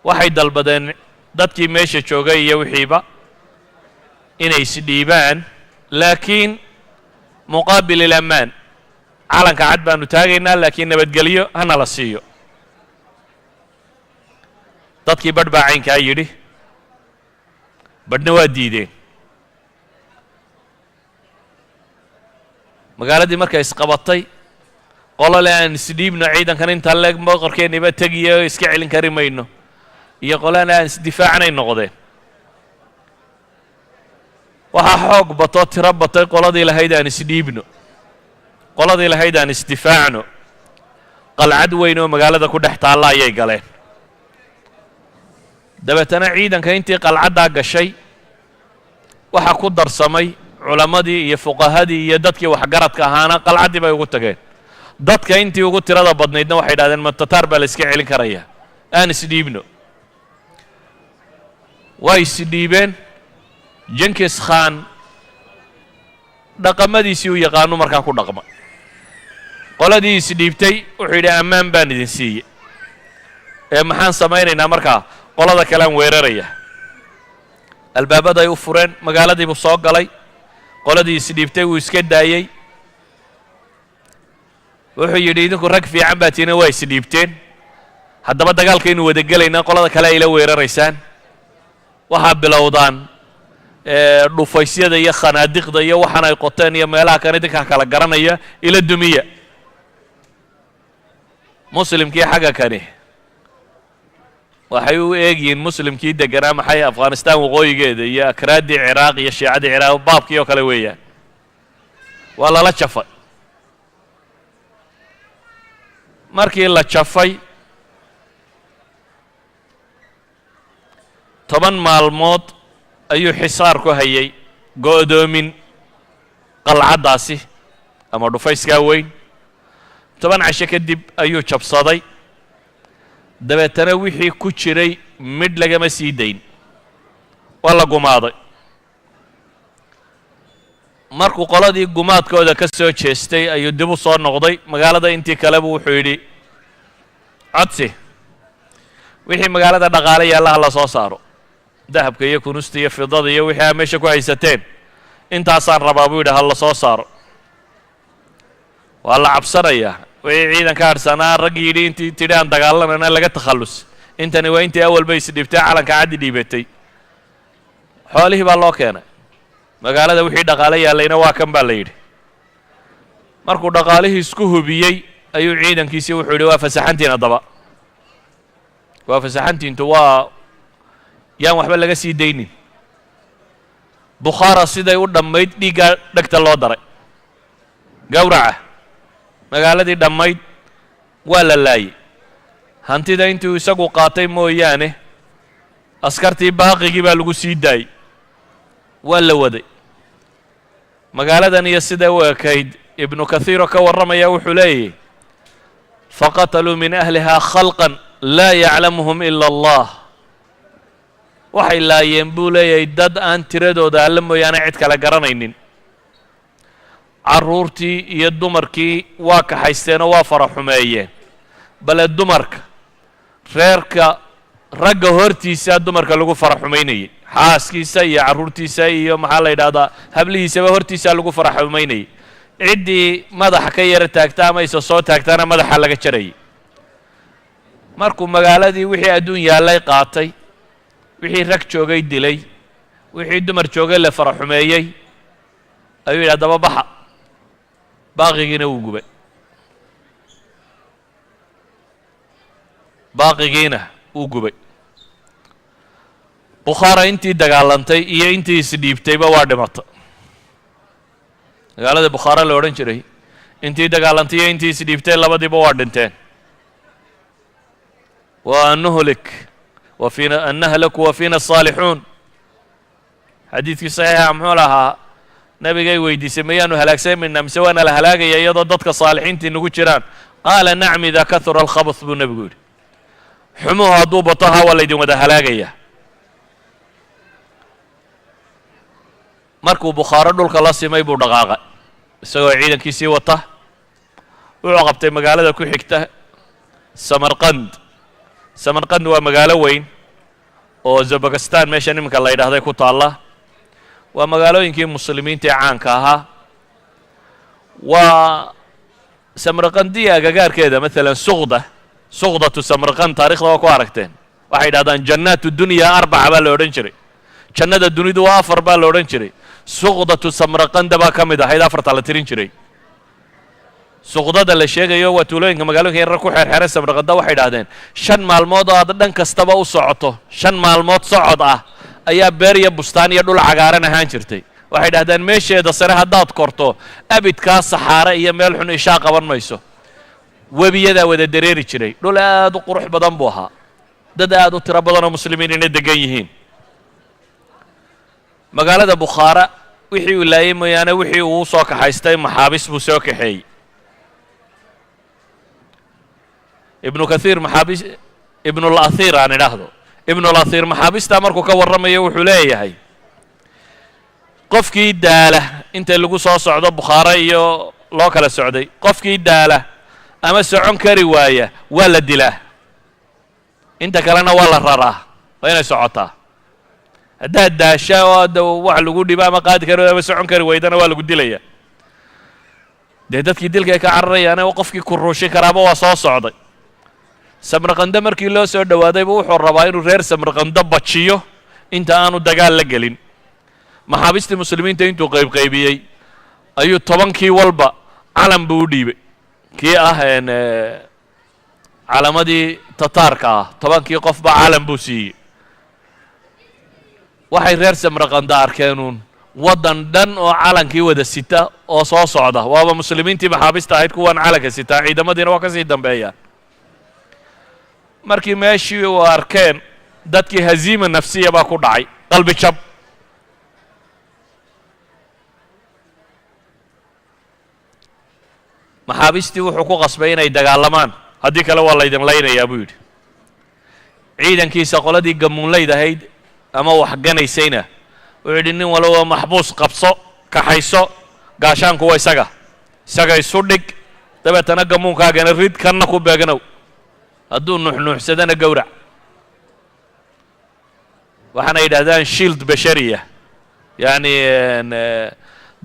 waxay dalbadeen dadkii meesha joogay iyo wixiiba inay isdhiibaan laakiin muqaabil ilamaan calanka cad baanu taagaynaa laakiin nabadgelyo hana la siiyo dadkii badh baa caynkaa yidhi badhna waa diideen magaaladii markay isqabatay qolole aan isdhiibno ciidankan intaan leeg boqorkeenniba tegiyo iska celin kari mayno iyo qolana aan isdifaacnay noqdeen waxaa xoog batoo tiro batay qoladii lahayd aan isdhiibno qoladii lahayd aan isdifaacno qalcad weyn oo magaalada ku dhex taalla ayay galeen dabeetana ciidanka intii qalcaddaa gashay waxaa ku darsamay culammadii iyo fuqahadii iyo dadkii waxgaradka ahaana qalcaddii bay ugu tageen dadka intii ugu tirada badnaydna waxay idhahdeen ma tataar baa la iska celin karaya aan isdhiibno waa isdhiibeen jenkis khan dhaqamadiisii u yaqaanu markaa ku dhaqma qoladii isdhiibtay wuxuu yidhi ammaan baan idin siiye maxaan samaynaynaa markaa qolada kalean weeraraya albaabaday u fureen magaaladii buu soo galay qoladii isdhiibtay wuu iska daayey wuxuu yidhi idinku rag fiican baa tiina waa isdhiibteen haddaba dagaalkaynu wada gelaynaa qolada kale ayla weeraraysaan waxaa bilowdaan dhufaysyada iyo khanaadiqda iyo waxaan ay qoteen iyo meelaha kan idinkaa kala garanaya ila dumiya muslimkii xagga kani waxay u eegyihiin muslimkii deganaa maxay afghanistan waqooyigeeda iyo akraaddii ciraaq iyo shiicadii ciraaq baabkii oo kale weeyaan waa lala jafay markii la jafay 10 maalmood ayuu xisaar ku hayay go'doomin qalcaddaasi ama dhufayskaa weyn 10 casho kadib ayuu jabsaday dabeetana wixii ku jiray midh lagama sii dayn waa la gumaaday markuu qoladii gumaadkooda ka soo jeestay ayuu dib u soo noqday magaalada intii kaleba wuxuu yidhi codsi wixii magaalada dhaqaale yaalla ha la soo saaro dahabka iyo kunusta iyo fidada iyo wixii aa meesha ku haysateen intaasaan rabaa buu yidhi ha la soo saaro waa la cabsanayaa wixii ciidanka hadhsanaa raggii yidhi intii tidhi aan dagaalanana laga takhallus intani waa intii awalba isdhiibtay calanka caddi dhiibatay xoolihii baa loo keenay magaalada wixii dhaqaale yaallayna waa kan baa la yidhi markuu dhaqaalihii isku hubiyey ayuu ciidankiisii wuxuu yidhi waa fasaxantiin haddaba waa fasaxantiintu waa yaan waxba laga sii daynin bukhaara siday u dhammayd dhiiggaa dhegta loo daray gawraca magaaladii dhammayd waa la laayey hantida intuu isagu qaatay mooyaane askartii baaqigii baa lagu sii daayey waa la waday magaaladan iyo siday u ekayd ibnu kathiiroo ka warramaya wuxuu leeyahy faqataluu min ahlihaa khalqan laa yaclamuhum ila allah waxay laayeen buu leeyahay dad aan tiradooda alla mooyaane cid kale garanaynin. carruurtii iyo dumarkii waa kaxaysteenoo waa fara xumeeyeen. bale dumarka reerka ragga hortiisa dumarka lagu fara xumaynayay, xaaskiisa iyo carruurtiisa iyo maxaa la yidhaahdaa hablihiisaba hortiisa lagu fara xumaynayay. ciddii madaxa ka yara taagta ama isa soo taagtaana madaxa laga jarayay. markuu magaaladii wixii adduun yaallay qaatay, wixii rag joogay dilay, wixii dumar joogay la fara xumeeyey, ayuu yidhi haddaba baxa. baaqigiina wuu gubay. baaqigiina wuu gubay. bukhaara intii dagaalantay iyo intii isdhiibtayba waa dhimatay. magaalada bukhaara la odhan jiray intii dagaalantay iyo intii isdhiibtay labadiiba waa dhinteen. wa nuhlik wa fiina an nahlaku wa fiina الصaalixuun. xadiidkii saxiixa muxuu lahaa? nabigay weydiisay mayaanu halaagsamayna mise waana la halaagaya iyadoo dadka saalixiintii nagu jiraan? qaala nacam idaa kahura alkhabth buu nebigu yidhi. xumuhu hadduu bato ha waa laydin wada halaagaya. markuu bukhaaro dhulka la simay buu dhaqaaqay isagoo ciidankiisii wata. wuxuu qabtay magaalada ku xigta samarqand. samarqand waa magaalo weyn oo zabakistan meesha iminka la yidhaahday ku taalla. waa magaalooyinkii muslimiinta ee caanka ahaa. waa samarqandiya agagaarkeeda maalan suqdatu samarqand taarikhda waa ku aragteen. waxay yidhahdaan jannaatu dunya arbaca baa la odhan jiray. jannada dunidu waa afar baa la odhan jiray. suqdatu samarqanda baa ka mid ahayd afarta la tirin jiray. suqdada la sheegayo waa tuulooyinka magaalooyinka yarar ku xeerxeeran samarqanda. waxay yidhahdeen 5 maalmood oo aad dhan kastaba u socoto, 5 maalmood socod ah ayaa beer iyo bustaan iyo dhul cagaaran ahaan jirtay. waxay yidhahdeen meesheeda sare haddaad korto abidkaa saxaare iyo meel xun ishaa qaban mayso. webiyadaa wada dareeri jiray. dhul aad u qurux badan buu ahaa. dad aad u tiro badanoo muslimiin inay degan yihiin. magaalada bukhaara wixii uu laayay mooyaane wixii uu soo kaxaystay maxaabis buu soo kaxeeyey. ibnu kathiir maxaabis ibnulahir aan idhaahdo. ibnulahir maxaabistaa markuu ka warramayo wuxuu leeyahay qofkii daala inta lagu soo socdo bukhaara iyo loo kala socday, qofkii daala ama socon kari waaya waa la dilaa. inta kalena waa la raraa, waa inay socotaa. haddaad daasha oo wax lagu dhibo ama qaadi kari ama socon kari waydana waa lagu dilaya. dee dadkii dilkay ka cararayaane qofkii ku ruushin karaaba waa soo socday. samarqando markii loo soo dhowaadayba wuxuu rabaa inuu reer samarqando bajiyo inta aanu dagaal la gelin. maxaabistii muslimiinta intuu qaybqaybiyey ayuu 10kii walba calan buu u dhiibay. kii ah calamadii tataarka ah 10kii qofba calan buu siiyey. waxay reer samarqando arkeenuun waddan dhan oo calankii wada sita oo soo socda. waaba muslimiintii maxaabista ahayd kuwan calanka sitaa, ciidamadiina waa ka sii dambeeyaan. markii meeshii u arkeen dadkii haziima nafsiya baa ku dhacay, qalbi jab. maxaabistii wuxuu ku qasbay inay dagaalamaan, haddii kale waa laydin laynayaa buu yidhi. ciidankiisa qoladii gamuunlayd ahayd ama waxganaysayna wuxuu yidhi nin walba maxbuus qabso, kaxayso, gaashaanku waa isaga isu dhig, dabeetana gamuunkaagana rid, kanna ku beegnow, hadduu nuuxnuuxsadana gowrac. waxaana yidhahdaan shield bashariya, yacni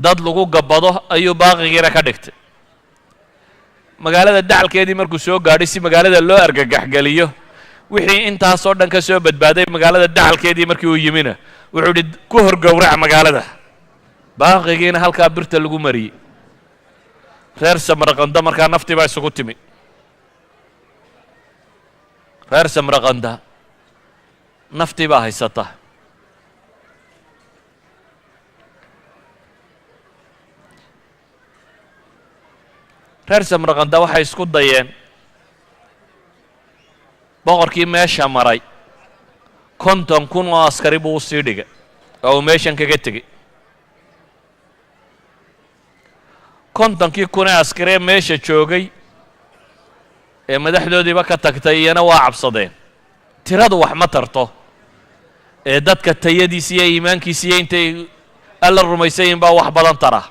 dad lagu gabbado ayuu baaqigiina ka dhigtay. magaalada dacalkeedii markuu soo gaadhay si magaalada loo argagaxgeliyo, wixii intaasoo dhan ka soo badbaaday magaalada dacalkeedii markii uu yimina wuxuu idhi ku hor gowrac magaalada. baaqigiina halkaa birta lagu mariyey. reer samarqanda markaa naftii baa isugu timi. reer samarqanda naftii baa haysata. reer samarqanda waxay isku dayeen boqorkii meesha maray 50,000 oo askari buu u sii dhigay oo uu meeshan kaga tegey. 50,000 ee askari ee meesha joogay ee madaxdoodiiba ka tagtay iyana waa cabsadeen. tiradu wax ma tarto. ee dadka tayadiisa iyo iimaankiisa iyo intay alla rumaysayin baa wax badan tara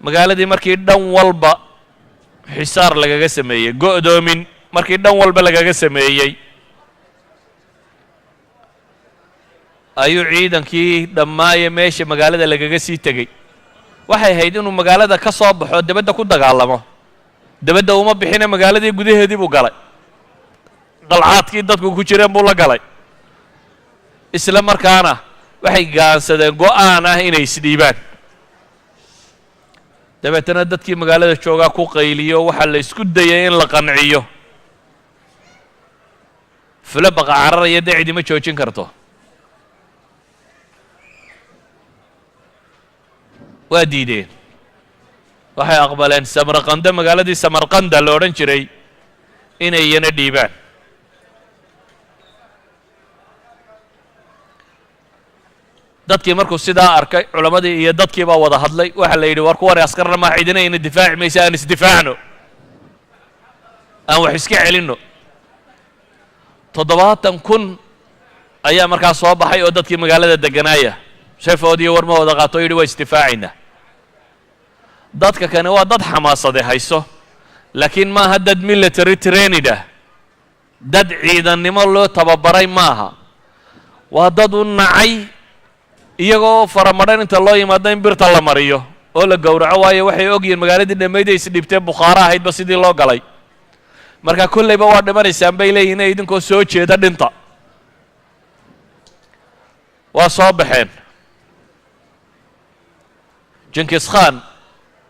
magaaladii markii dhan walba xisaar lagaga sameeyey go'doomin markii dhan walba lagaga sameeyey ayuu ciidankii dhammaaye meesha magaalada lagaga sii tegey waxay ahayd inuu magaalada ka soo baxo dibadda ku dagaalamo dibadda uma bixine magaaladii gudaheedii buu galay qalcaadkii dadku ku jireen buu la galay isla markaana waxay gaansadeen go'aan ah inay isdhiibaan dabeetana dadkii magaalada joogaa ku qayliyo waxaa la isku dayay in la qanciyo fula baqa cararaya dee cidima joojin karto waa diideen waxay aqbaleen samarqanda magaaladii samarqanda la odhan jiray inay iyana dhiibaan dadkii markuu sidaa arkay culammadii iyo dadkii baa wada hadlay waxaa la yidhi war kuwani askarna maa cidinayna difaaci maysa aan isdifaacno aan wax iska celinno 70,000 ayaa markaa soo baxay oo dadkii magaalada degganaaya seefoodiiyo warmahooda qaato o yidhi waa isdifaacaynaa dadka kani waa dad xamaasade hayso laakiin maaha dad military trained ah dad ciidannimo loo tababaray maaha waa dad u nacay iyagoo faramadhan inta loo yimaado in birta la mariyo oo la gowraco waayo waxay ogyihiin magaaladii dhammayd ay isdhibtee bukhaara ahaydba sidii loo galay marka kollayba waa dhimanaysaan bay leeyihin inay idinkoo soo jeeda dhinta waa soo baxeen jinkis khan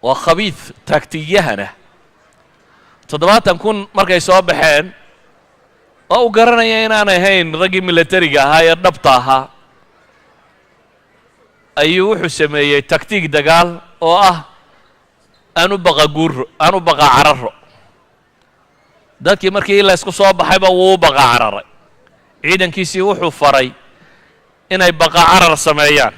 waa khabiid taagtiyahana 70,000 markay soo baxeen oo u garanaya inaan ahayn raggii militariga ahaa ee dhabta ahaa ayuu wuxuu sameeyey taktiig dagaal oo ah aan u baqa cararo dadkii markii la isku soo baxayba wuu u baqa cararay ciidankiisii wuxuu faray inay baqa carar sameeyaan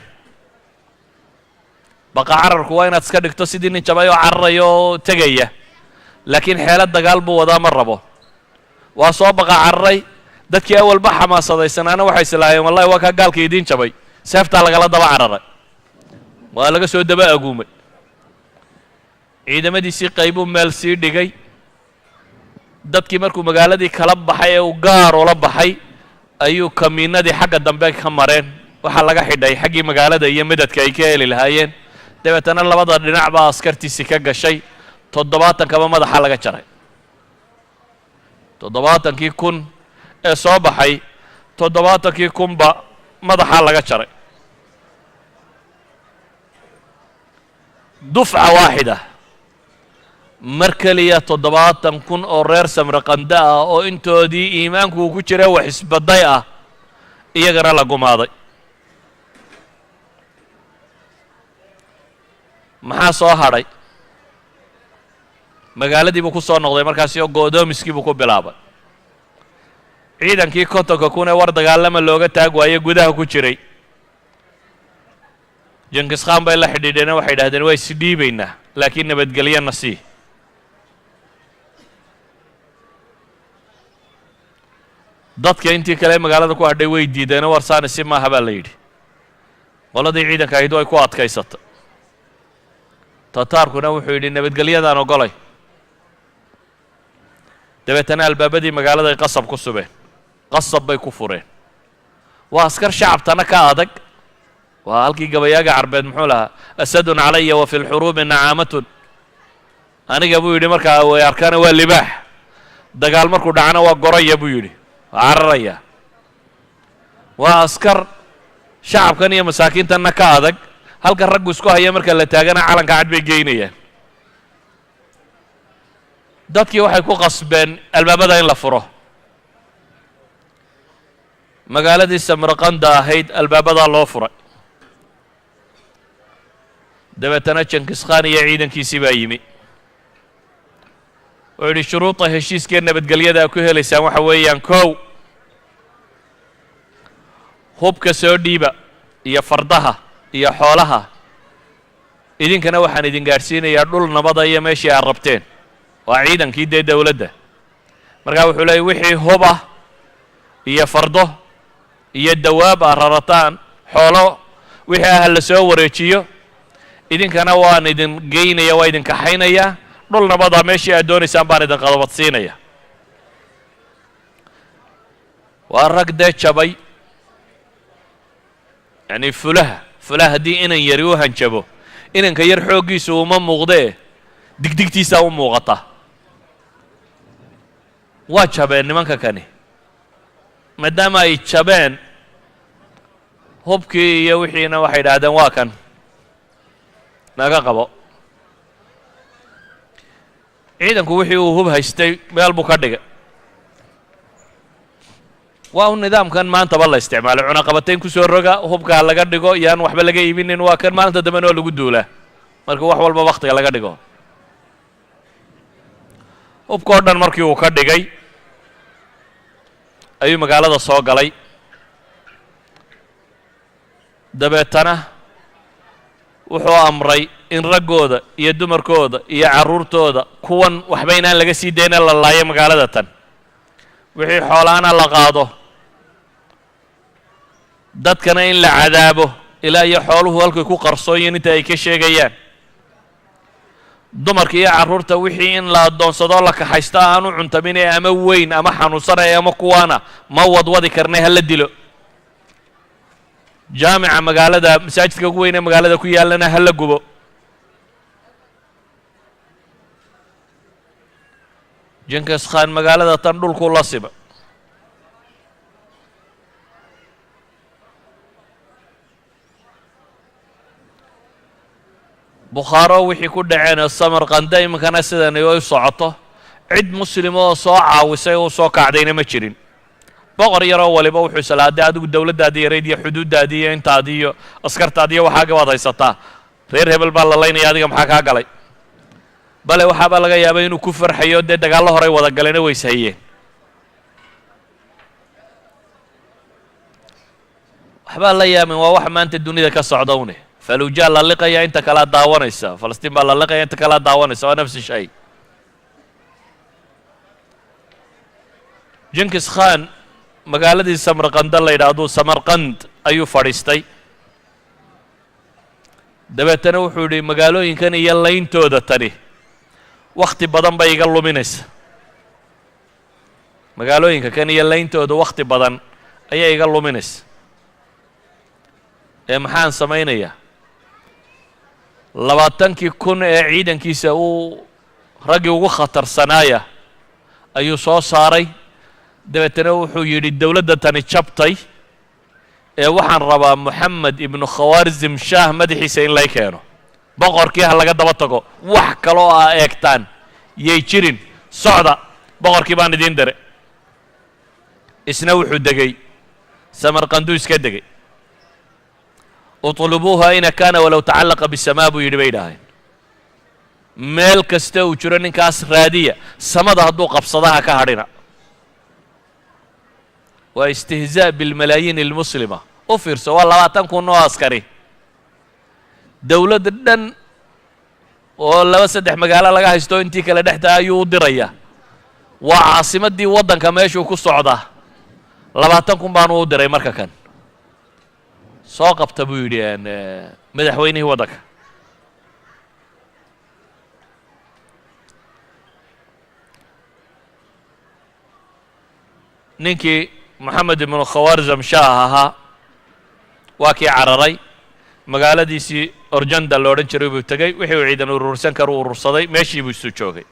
baqa cararku waa inaad iska dhigto sidii nin jabay oo cararaya oo tegaya laakiin xeelad dagaal buu wadaa ma rabo waa soo baqa cararay dadkii awalba xamaasadaysanana waxay islaahayeen wallahi waa kaa gaalka idiin jabay seeftaa lagala daba cararay waa laga soo daba aguumay ciidamadiisii qaybuu meel sii dhigay dadkii markuu magaaladii kala baxay ee uu gaar ula baxay ayuu kamiinadii xagga dambe ka mareen waxaa laga xidhay xaggii magaalada iyo midadka ay ka heli lahaayeen dabeetana labada dhinac baa askartiisii ka gashay 70,000kaba madaxa laga jaray 70,000 ee soo baxay 70,000ba madaxa laga jaray dufca waaxida mar keliya 70,000 oo reer samarqanda ah oo intoodii iimaanku uu ku jira wax isbaday ah iyagana la gumaaday maxaa soo hadhay magaaladii buu ku soo noqday markaasi oo go'doomiskii buu ku bilaabay ciidankii 50,000 ee war dagaalama looga taag waaye gudaha ku jiray jinkis khan bay la xidhiidheen waxay idhahdeen waa isdhiibaynaa laakiin nabadgelyana sii dadka intii kale magaalada ku hadhay way diideenoo warsaani si maaha baa la yidhi qoladii ciidanka ahayd way ku adkaysatay tataarkuna wuxuu yidhi nabadgelyadaan ogolay dabeetana albaabadii magaaladay qasab ku subeen qasab bay ku fureen waa askar shacabtana ka adag waa halkii gabayaaga carbeed muxuu lahaa asadun calaya wa fi lxuruubi nacaamatun aniga buu yidhi markaa way arkaana waa libaax dagaal markuu dhacana waa goraya buu yidhi waa cararaya waa askar shacabkan iyo masaakiintanna ka adag halka raggu isku haya marka la taagana calanka cad bay geynayaan dadkii waxay ku qasbeen albaabada in la furo magaaladii samarqanda ahayd albaabadaa loo furay dabeetana jinkis khan iyo ciidankiisii baa yimi wuxuu yidhi shuruuda heshiiskee nabadgelyada a ku helaysaan waxa weeyaan kow hubka soo dhiiba iyo fardaha iyo xoolaha idinkana waxaan idin gaadhsiinayaa dhul nabada iyo meeshii aad rabteen waa ciidankii dee dawladda markaa wuxuu leeyay wixii hub ah iyo fardo iyo dawaab aa rarataan xoolo wixii ah la soo wareejiyo idinkana waan idin geynaya waa idin kaxaynaya dhul nabada meeshii aad doonaysaan baan idin qadabadsiinaya waa rag dee jabay yani fulaha haddii inan yari u hanjabo inanka yar xooggiisu uma muuqdee digdigtiisaa u muuqata waa jabeen nimanka kani maadaama ay jabeen hubkii iyo wixiina waxay idhaahdeen waa kan naga qabo ciidanku wixii uu hub haystay meel buu ka dhigay waa un nidaamkan maantaba la isticmaalay cunaqabatayn ku soo roga hubkaa laga dhigo yaan waxba laga iibinin waa kan maalinta dambena oo lagu duulaa marka wax walba wakhtiga laga dhigo hubka oo dhan markii uu ka dhigay ayuu magaalada soo galay dabeetana wuxuu amray in raggooda iyo dumarkooda iyo carruurtooda kuwan waxba inaan laga sii dayna la laayo magaalada tan wixii xoolaana la qaado dadkana in la cadaabo ilaa iyo xooluhu halkay ku qarsoonyiin inta ay ka sheegayaan dumarka iyo carruurta wixii in la addoonsado la kaxaysto aanu cuntaminee ama weyn ama xanuunsanaya ama kuwaana ma wadwadi karnay hala dilo jaamica magaalada masaajidka ugu weyn ee magaalada ku yaallana hala gubo Genghis Khan magaalada tan dhulku la siba bukhaaro wixii ku dhaceen samarqanda iminkana sidan ay u socoto cid muslima oo soo caawisay oo soo kacdayna ma jirin boqor yaroo waliba wuxuu islaaday adigu dawladdaadii yarayd iyo xuduuddaadii iyo intaadii iyo askartaadii iyo waxaaga waad haysataa reer hebel baa la laynaya adiga maxaa kaa galay bale waxaabaa laga yaabay inuu ku farxayo dee dagaallo horay wada galeena ways hayeen waxbaa la yaamin waa waxa maanta dunida ka socda une falujaa la liqaya inta kalaa daawanaysa falastiin baa la liqaya inta kalaa daawanaysa waa nafsi shay Genghis Khan magaaladii samarqanda la yidhaahdo samarqand ayuu fadhiistay dabeetana wuxuu yidhi magaalooyinkan iyo layntooda tani wakhti badan bay iga luminaysa magaalooyinka kan iyo layntooda wakhti badan ayay iga luminaysa ee maxaan samaynayaa 20,000 ee ciidankiisa uu raggii ugu khatarsanaaya ayuu soo saaray dabeetana wuxuu yidhi dawladda tani jabtay ee waxaan rabaa moxamed ibnu khawaarzim shaah madaxiisa in lay keeno boqorkii ha laga daba tago wax kaloo aa eegtaan yay jirin socda boqorkii baan idiin diray isna wuxuu degay samarqanduu iska degay utlubuuha ina kaana walow tacallaqa bisamaa buu yidhi bay idhaaheen meel kasta uu jiro ninkaas raadiya samada hadduu qabsadaha ka hadhina waa istihzaa bilmalaayiin almuslima u fiirso waa 20,000 oo askari dawladda dhan oo 2-3 magaalo laga haysto intii kale dhexta ayuu u diraya waa caasimaddii waddanka meeshuu ku socdaa 20,000 baanu u diray marka kan soo qabta buu yidhi madaxweynihii waddanka ninkii moxamed ibnu khawaarzam shaah ahaa waa kii cararay magaaladiisii orjanda lo odhan jiray buu tegey wixii uu ciidan urursan kara u urursaday meeshii buu isu joogay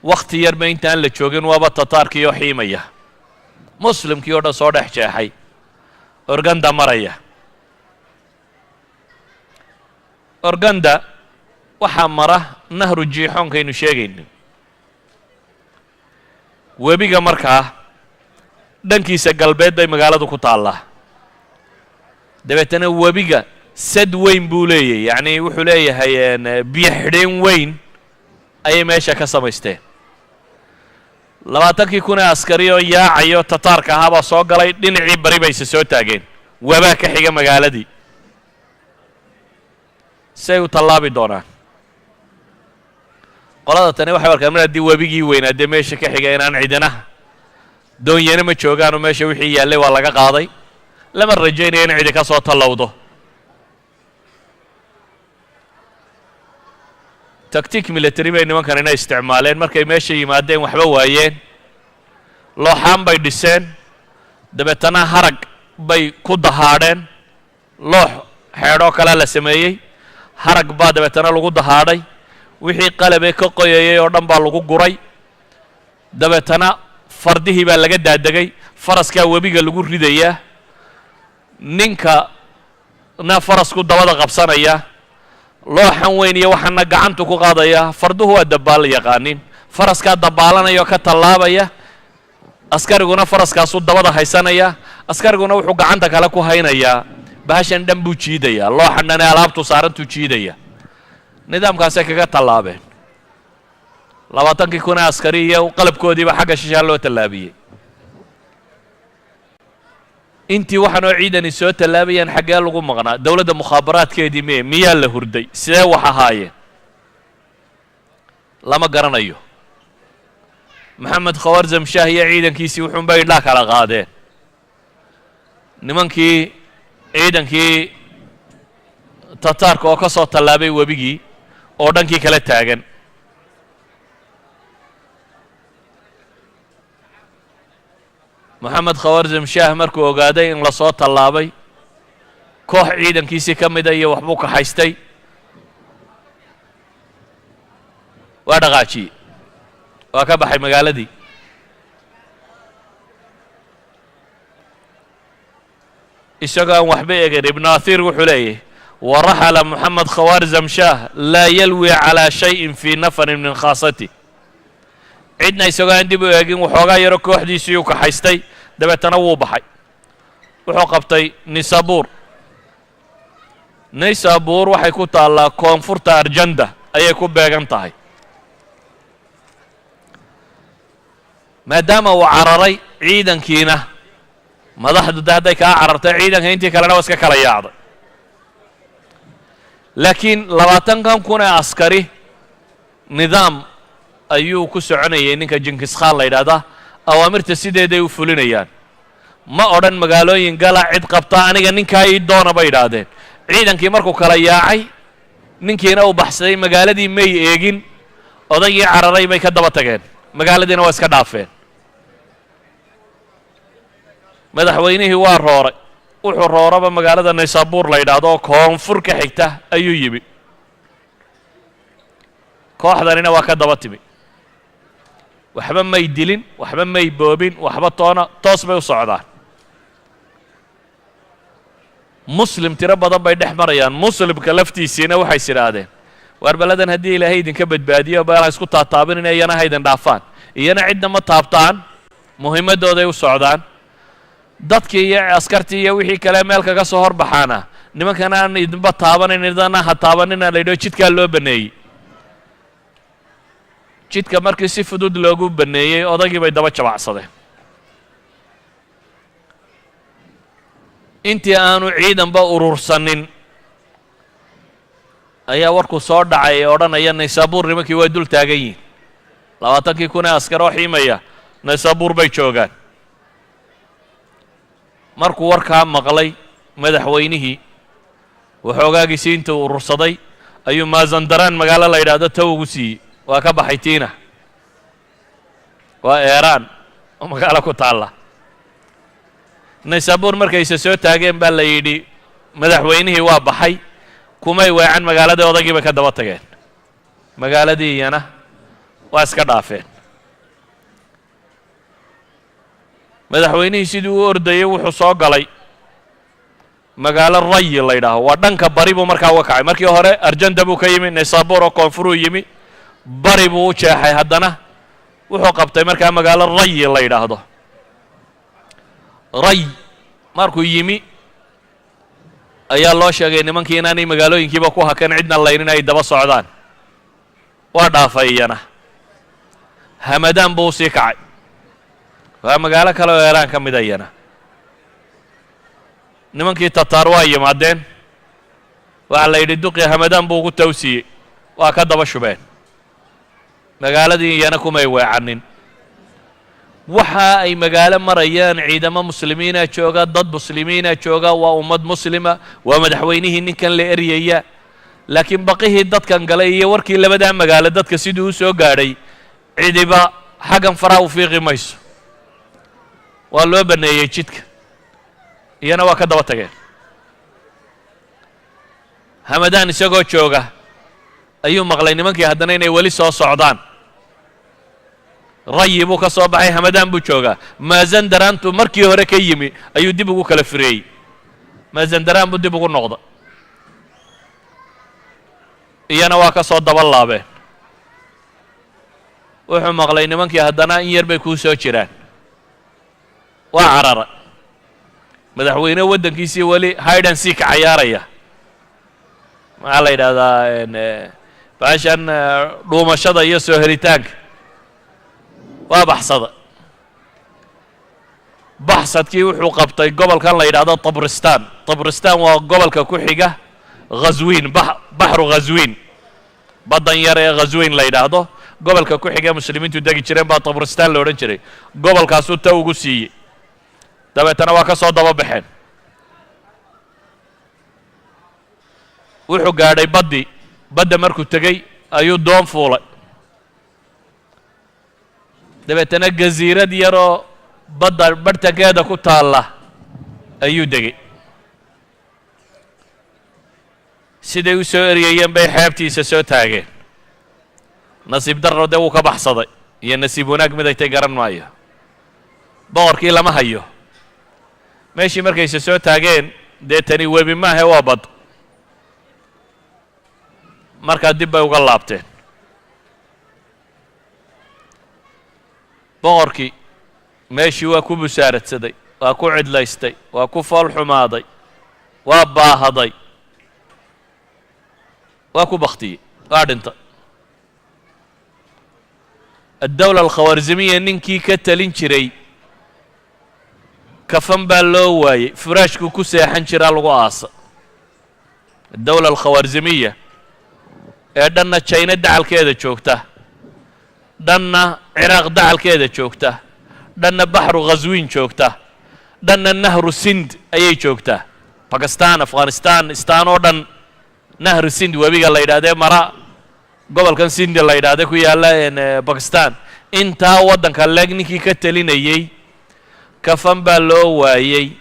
wakhti yarba intaan la joogin waaba tataarkii oo xiimaya muslimkii oo dhan soo dhex jeexay organda maraya organda waxaa mara nahru jiixoonkaynu sheegaynin webiga markaa dhankiisa galbeed bay magaaladu ku taallaa dabeetana webiga sad weyn buu leeyahay yacni wuxuu leeyahay biyo xidheen weyn ayay meesha ka samaysteen 20,000 ee askari oo yaacayo tataarka ahaa baa soo galay dhinacii bari bayse soo taageen wabaa ka xiga magaaladii say u tallaabi doonaan qolada tani waxay arkaan mar haddii webigii weynaa dee meesha ka xiga inaan cidina doonyana ma joogaanoo meesha wixii yaallay waa laga qaaday lama rajaynaya in cidi ka soo tallowdo taktiik military bay nimankanina isticmaaleen markay meesha yimaadeen waxba waayeen looxaan bay dhiseen dabeetana harag bay ku dahaadheen loox xeedhoo kale la sameeyey harag baa dabeetana lagu dahaadhay wixii qalabee ka qoyayay oo dhan baa lagu guray dabeetana fardihii baa laga daadegay faraskaa webiga lagu ridayaa ninka na farasku dabada qabsanaya looxan weyn iyo waxaana gacantu ku qaadaya farduhu waa dabaal yaqaanin faraskaa dabaalanaya oo ka tallaabaya askariguna faraskaasuu dabada haysanaya askariguna wuxuu gacanta kale ku haynayaa bahashan dhan buu jiidayaa looxan dhane alaabtu saarantuu jiidaya nidaamkaasay kaga tallaabeen 20,000 askari iyo qalabkoodiiba xagga shishaa loo tallaabiyey intii waxaan oo ciidani soo tallaabayaan xaggee lagu maqnaa dowladda mukhaabaraadkeedii miyaa la hurday sidee wax ahaayeen lama garanayo maxamed khawarzam shaah iyo ciidankiisii wuxuunbay indhaa kala qaadeen nimankii ciidankii tataarka oo ka soo tallaabay webigii oo dhankii kala taagan maxamed khawarzam shaah markuu ogaaday in lasoo tallaabay koox ciidankiisii ka mida iyo waxbuu kaxaystay waa dhaqaajiyey waa ka baxay magaaladii isagoo aan waxba eegin ibnu athiir wuxuu leeyahy waraxala moxamed khawarzam shaah laa yalwi calaa shayin fii nafarin min khaasati cidna isagoo aan dib u eegin waxoogaa yaro kooxdiisii u kaxaystay dabeetana wuu baxay wuxuu qabtay nisabuur nisabuur waxay ku taallaa koonfurta arjanda ayay ku beegan tahay maadaama uu cararay ciidankiina madaxdu de hadday kaa carartay ciidanka intii kalena waa iska kala yaacday laakiin 20,000 ee askari nidaam ayuu ku soconayay ninka jinkis khaan la yidhaahdaa awaamirta sideeday u fulinayaan ma odhan magaalooyin gala cid qabta aniga ninkaa ii doona bay yidhaahdeen ciidankii markuu kala yaacay ninkiina uu baxsaday magaaladii may eegin odaygii cararay bay ka daba tageen magaaladiina waa iska dhaafeen madaxweynihii waa rooray wuxuu rooraba magaalada naysaabuur la yidhaahdo oo koonfur ka xigta ayuu yimi kooxdanina waa ka daba timi waxba may dilin waxba may boobin waxba toos bay u socdaan muslim tiro badan bay dhex marayaan muslimka laftiisiina waxay sidhaahdeen waar baladan haddii ilaahay idinka badbaadiyo baa isku taataabinina iyana haydin dhaafaan iyana cidna ma taabtaan muhiimadooday u socdaan dadkii iyo askartii iyo wixii kale meel kaga soo horbaxaana nimankana aan idinba taabanayn idana ha taabanina la yidhaho jidkaa loo baneeyey jidka markii si fudud loogu baneeyey odaygii bay daba jabacsadeen intii aanu ciidanba urursanin ayaa warku soo dhacay ee odhanaya naysaabuur nimankii waa dul taagan yihin 20,000 ee askar oo xiimaya naysaabuur bay joogaan markuu warkaa maqlay madaxweynihii waxoogaagiisii intuu urursaday ayuu maazandaraan magaalo la yidhaahdo taw ugu siiyey waa ka baxay tiina waa eeraan oo magaalo ku taalla naysaabuur markayse soo taageen baa la yidhi madaxweynihii waa baxay kumay weecan magaaladii odaygii bay ka daba tageen magaaladii iyana waa iska dhaafeen madaxweynihii sidii u ordayey wuxuu soo galay magaalo rayi la yidhaaho waa dhanka bari buu markaa uga kacay markii hore arjanda buu ka yimi naysaabuur oo koonfuruu yimi bari buu u jeexay haddana wuxuu qabtay markaa magaalo rayi la yidhaahdo ray markuu yimi ayaa loo sheegay nimankii inaanay magaalooyinkiiba ku hakan cidna laynin ay daba socdaan waa dhaafay iyana hamadaan buu usii kacay waa magaalo kale oo eeraan ka mida iyana nimankii tataar waa yimaadeen waxaa la yidhi duqii hamadaan buu ugu tawsiiyey waa ka daba shubeen magaaladii iyana kumay weecanin waxa ay magaalo marayaan ciidamo muslimiina jooga dad muslimiina jooga waa ummad muslima waa madaxweynihii ninkan la eryaya laakiin baqihii dadkan galay iyo warkii labadaa magaalo dadka siduu u soo gaadhay cidiba xaggan faraha u fiiqi mayso waa loo baneeyey jidka iyana waa ka daba tageen hamadaan isagoo jooga ayuu maqlay nimankii haddana inay weli soo socdaan rayi buu ka soo baxay hamadaan buu joogaa maazandaraantu markii hore ka yimi ayuu dib ugu kala fireeyey maazandaraan buu dib ugu noqda iyana waa ka soo daba laabeen wuxuu maqlay nimankii haddana in yar bay kuu soo jiraan waa carara madaxweyne waddankiisii weli hide and seek cayaaraya maxaa la yidhahdaa baashan dhuumashada iyo soo helitaanka waa baxsada baxsadkii wuxuu qabtay gobolkan la yidhahdo tabristan waa gobolka ku xiga ghazwiin baxru ghazwiin baddan yar ee ghazwiin la yidhaahdo gobolka ku xiga muslimiintu degi jireen baa tabristan la odhan jiray gobolkaasuu ta ugu siiyey dabeetana waa ka soo daba baxeen wuxuu gaadhay badda markuu tegey ayuu doon fuulay dabeetana gasiirad yaroo badda barhtankeeda ku taalla ayuu degey siday u soo eryayeen bay xeebtiisa soo taageen nasiib darro dee wuu ka baxsaday iyo nasiib wanaag midaytay garan maayo boqorkii lama hayo meeshii markayse soo taageen dee tani webi maahe waa bad markaa dib bay uga laabteen boqorkii meeshii waa ku busaaradsaday waa ku cidlaystay waa ku fool xumaaday waa baahaday waa ku baktiyey waa dhintay addawla alkhawarzimiya ninkii ka talin jiray kafan baa loo waayey furaashkuu ku seexan jiraa lagu aasa addawla alkhawarzimiya ee dhanna jayna dacalkeeda joogta dhanna ciraaq dacalkeeda joogta dhanna baxru ghazwiin joogta dhanna nahru sind ayay joogtaa bakistan afghanistan istaan oo dhan nahru sind webiga la yidhahdee mara gobolkan sindi la yidhahdee ku yaalla bakistan intaa waddanka leeg ninkii ka telinayey kafan baa loo waayey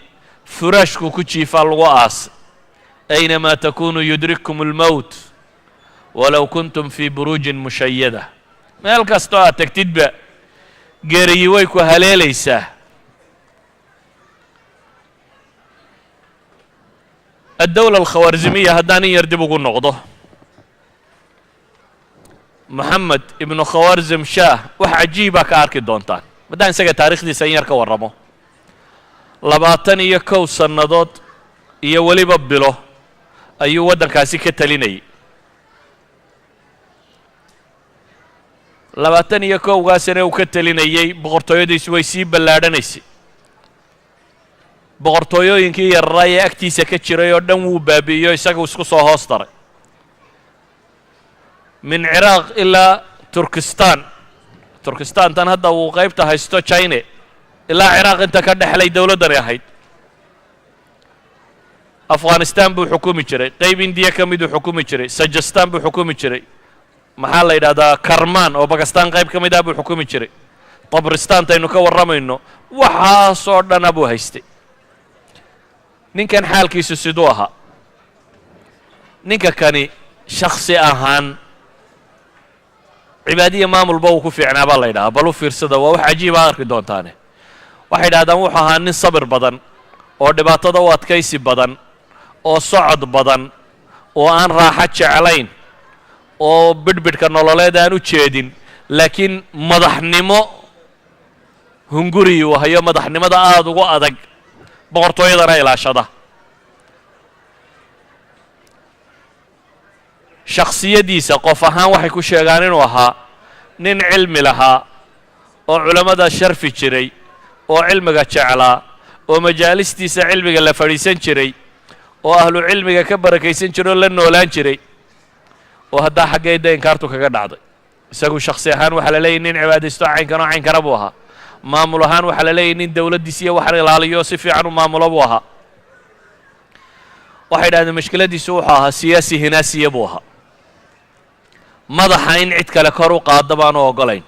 furaashku ku jiifaa lagu aas aynamaa takunu yudrikkum almowt walow kuntum fii buruujin mushayada meel kastoo aad tegtidba geeriyi way ku haleelaysaa addawla alkhawarzimiya haddaan in yar dib ugu noqdo moxamed ibnu khawarzim shaah wax cajiibaa ka arki doontaan maddaan isaga taarikhdiisa in yar ka warramo 21 sannadood iyo weliba bilo ayuu waddankaasi ka talinayay 21 sane uu ka talinayey boqortooyadiisu way sii ballaadhanaysay boqortooyooyinkii yararaa ee agtiisa ka jiray oo dhan wuu baabi'iyo isagu isku soo hoos daray min ciraaq ilaa turkistantan hadda uu qaybta haysto china ilaa ciraaq inta ka dhexlay dowladdani ahayd afghanistan buu xukumi jiray qayb indiya ka miduu xukumi jiray sajastan buu xukumi jiray maxaa la yidhahdaa karmaan oo bakistan qayb ka mid ah buu xukumi jiray tabristantaynu ka warramayno waxaasoo dhana buu haystay ninkan xaalkiisu siduu ahaa ninka kani shaksi ahaan cibaadiya maamulba uu ku fiicnaa baa la yidhahaa bal u fiirsada waa wax cajiiba arki doontaane waxay yidhahdaan wuxuu ahaa nin sabir badan oo dhibaatada u adkaysi badan oo socod badan oo aan raaxo jeclayn oo bidhbidhka nololeed aan u jeedin laakiin madaxnimo hunguriyu hayo madaxnimada aada ugu adag boqortooyadana ilaashada shakhsiyadiisa qof ahaan waxay ku sheegaan inuu ahaa nin cilmi lahaa oo culammada sharfi jiray oo cilmiga jeclaa oo majaalistiisa cilmiga la fadhiisan jiray oo ahlu cilmiga ka barakaysan jiray oo la noolaan jiray oo haddaa xaggeeda inkaartu kaga dhacday isagu shakhsi ahaan waxaa la leeyahy nin cibaadaysto caynkano caynkana buu ahaa maamul ahaan waxaa la leeyahy nin dowladdiisiiya waxaan ilaaliyo si fiican u maamulo buu ahaa. waxay idhahdeen mashkiladiisu wuxuu ahaa siyaasi hinaasiya buu ahaa, madaxa in cid kale kor u qaado baanu ogolayn,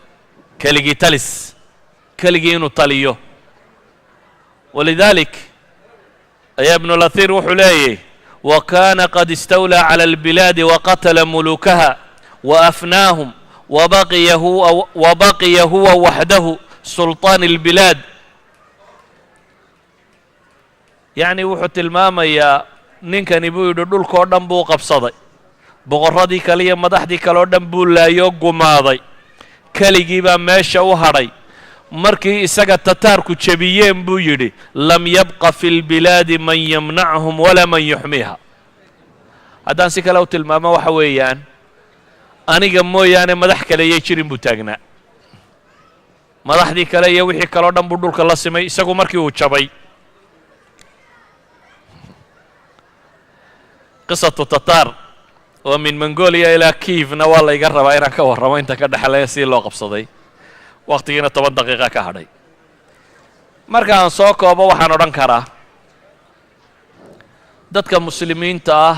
keligii talis, keligii inuu taliyo. walidalik ayaa ibnu lathiir wuxuu leeyahy وكان قد استولى على البلاد وقتل ملوكها وأفناهم وبقي هو وحده سلطان البلاد. يعني wuxuu tilmaamayaa ninkani buu yidhi dhulka oo dhan buu qabsaday, boqorradii kale iyo madaxdii kale oo dhan buu laayoo gumaaday, keligii baa meesha u hadhay. markii isaga tataarku jebiyeen buu yidhi lam yabqa fi lbilaadi man yamnachum walaa man yuxmiiha. haddaan si kale u tilmaamo waxa weeyaan aniga mooyaane madax kale yay jirin buu taagnaa, madaxdii kale iyo wixii kaleo dhan buu dhulka la simay isagu markii uu jabay. qisatu tataar oo min mongolia ilaa kiivna waa layga rabaa inaan ka warramo inta ka dhexlaya si loo qabsaday, wakhtigiina 10 daqiiqa ka hadhay. marka aan soo koobo waxaan odhan karaa dadka muslimiinta ah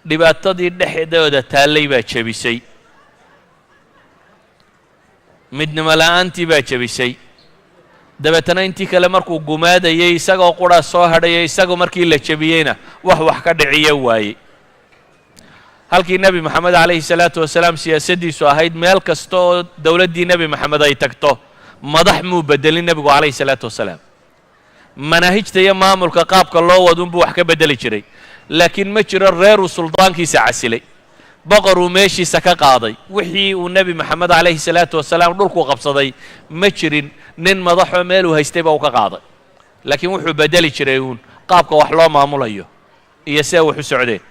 dhibaatadii dhexdooda taallay baa jebisay, midnimo la'aantii baa jebisay. dabeetana intii kale markuu gumaadayay isagoo qura soo hadhayay, isagu markii la jebiyeyna wax ka dhiciya waaye. halkii nebi moxamed calayhi salaatu wasalaam siyaasaddiisu ahayd meel kasta oo dowladdii nebi moxamed ay tagto madax muu bedelin nebigu calayhi salaatu wasalaam. manaahijta iyo maamulka qaabka loo wadunbuu wax ka bedeli jiray, laakiin ma jiro reeruu suldaankiisa casilay, boqoruu meeshiisa ka qaaday. wixii uu nebi moxamed calayhi salaatu wasalaam dhulkuu qabsaday ma jirin nin madaxoo meeluu haystayba uu ka qaaday, laakiin wuxuu bedeli jiray uun qaabka wax loo maamulayo iyo see wax u socdeen.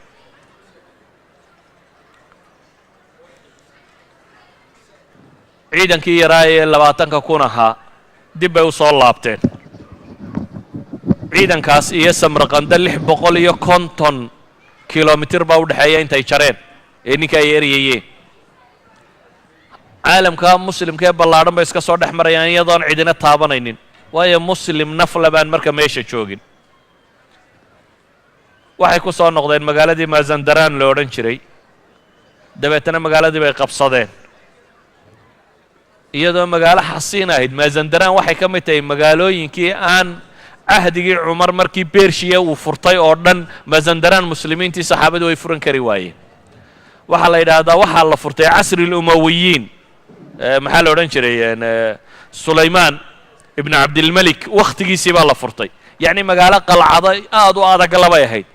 ciidankii yaraa ee 20 kun ahaa dib bay u soo laabteen. ciidankaas iyo samarqanda 650 kilomitir baa u dhexeeya intay jareen ee ninka ay eryayeen. caalamka muslimka ee ballaadhan bay iska soo dhex marayaan iyadoon cidina taabanaynin, waayo muslim nafla baan marka meesha joogin. waxay ku soo noqdeen magaaladii mazandaraan la odhan jiray, dabeetana magaaladii bay qabsadeen iyadoo magaalo xasiin ahayd. mazandaraan waxay ka mid tahay magaalooyinkii aan cahdigii cumar markii bershiya uu furtay oo dhan mazandaraan muslimiintii saxaabadu way furan kari waayeen. waxaa la yidhaahdaa waxaa la furtay casri lumawiyiin, maxaa la odhan jiray sulaymaan ibn cabdilmelik wakhtigiisii baa la furtay. yacni magaalo qalcado aad u adag labay ahayd.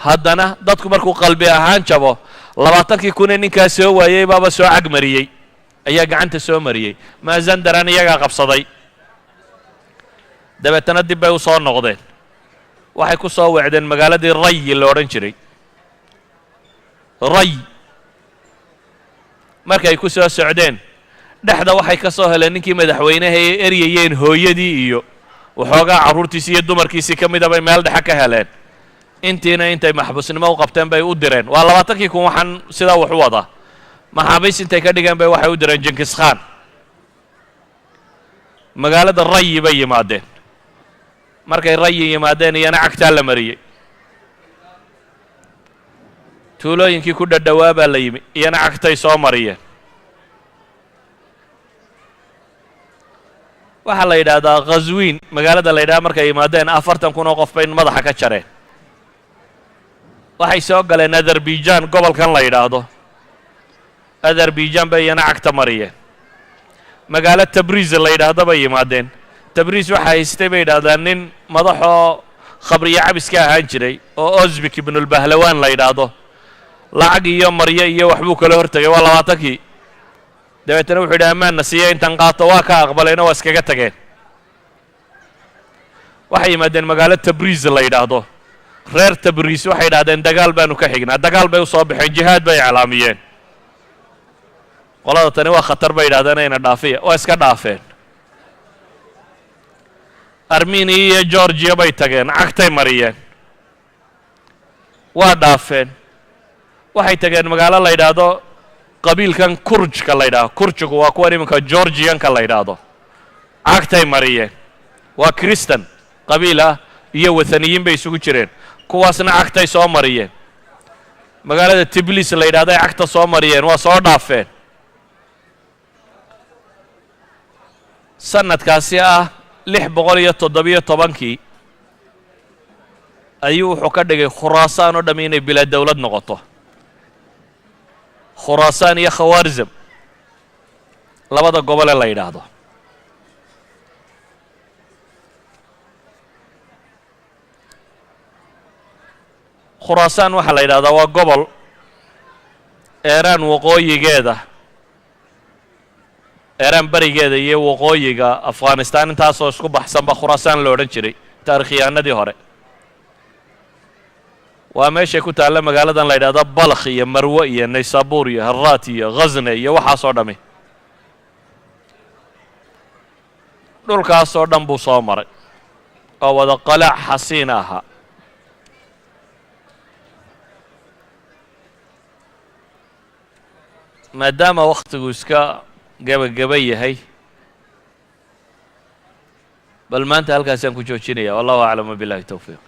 haddana dadku markuu qalbi ahaan jabo 20 kun ee ninkaa soo waayey baaba soo cagmariyey, ayaa gacanta soo mariyey. mazandaraan iyagaa qabsaday, dabeetana dib bay u soo noqdeen. waxay ku soo wecdeen magaaladii ray la odhan jiray. ray markay ku soo socdeen dhexda waxay ka soo heleen ninkii madaxweynaha ay eryayeen hooyadii iyo waxoogaa carruurtiisii iyo dumarkiisii ka mida bay meel dhexe ka heleen. intiina intay maxbuusnimo u qabteen bay u direen. waa 20 kun waxaan sidaa wax u wadaa. maxaabiis intay ka dhigeen bay waxay u direen jinkis khan. magaalada rayi bay yimaadeen. markay rayi yimaadeen iyana cagtaa la mariyey. tuulooyinkii ku dhadhowaa baa la yimi, iyana cagtay soo mariyeen. waxaa la yidhaahdaa khaswiin magaalada la yidhaha markay yimaadeen 40 kun oo qof bay madaxa ka jareen. waxay soo galeen azerbaijan, gobolkan la yidhaahdo azerbaijan bay iyana cagta mariyeen. magaalo tabriiz la yidhaahdo bay yimaadeen. tabriiz waxaa haystay bay yidhahdaan nin madaxoo khabriyo cabiska ahaan jiray oo ozbik ibnulbahlawaan la yidhaahdo. lacag iyo maryo iyo waxbuu kala hortegay. waa 20kii. dabeetana wuxuu yidhi ammaanna siiya intaan qaato. waa ka aqbalayna waa iskaga tageen. waxay yimaadeen magaalo tabriiz la yidhaahdo. reer tabriiz waxay yidhahdeen dagaal baanu ka xignaa. dagaal bay u soo baxeen, jihaad bay iclaamiyeen. qolada tani waa khatar bay yidhahdeen ayna dhaafiya. waa iska dhaafeen. armeniya iyo georgiya bay tageen, cagtay mariyeen. waa dhaafeen. waxay tageen magaalo la yidhaahdo qabiilkan kurjka la yidhaahdo. kurjigu waa kuwan iminka georgiyanka la yidhaahdo. cagtay mariyeen waa kristan qabiil ah iyo wathaniyiin bay isugu jireen kuwaasna cagtay soo mariyeen magaalada Tbilisi la yidhaahdo ay cagta soo mariyeen waa soo dhaafeen sanadkaasi ah 617 ayuu wuxuu ka dhigay khuraasaan oo dhammi inay bilaa dawlad noqoto khuraasaan iyo khawaarizm labada gobol ee la yidhaahdo khuraasaan waxaa la yidhahdaa waa gobol eeraan waqooyigeeda eeraan barigeeda iyo waqooyiga afghanistan intaasoo isku baxsanba khuraasaan la odhan jiray taarikhyahanadii hore waa meeshay ku taalla magaaladan la yidhahdo balkh iyo marwe iyo naysaabuur iyo haraat iyo ghazne iyo waxaasoo dhammi dhulkaasoo dhan buu soo maray oo wada qalaac xasiina ahaa maadaama wakhtigu iska gebageba yahay bal maanta halkaasaan ku joojinaya wallahu aclam wabillahi tawfiiq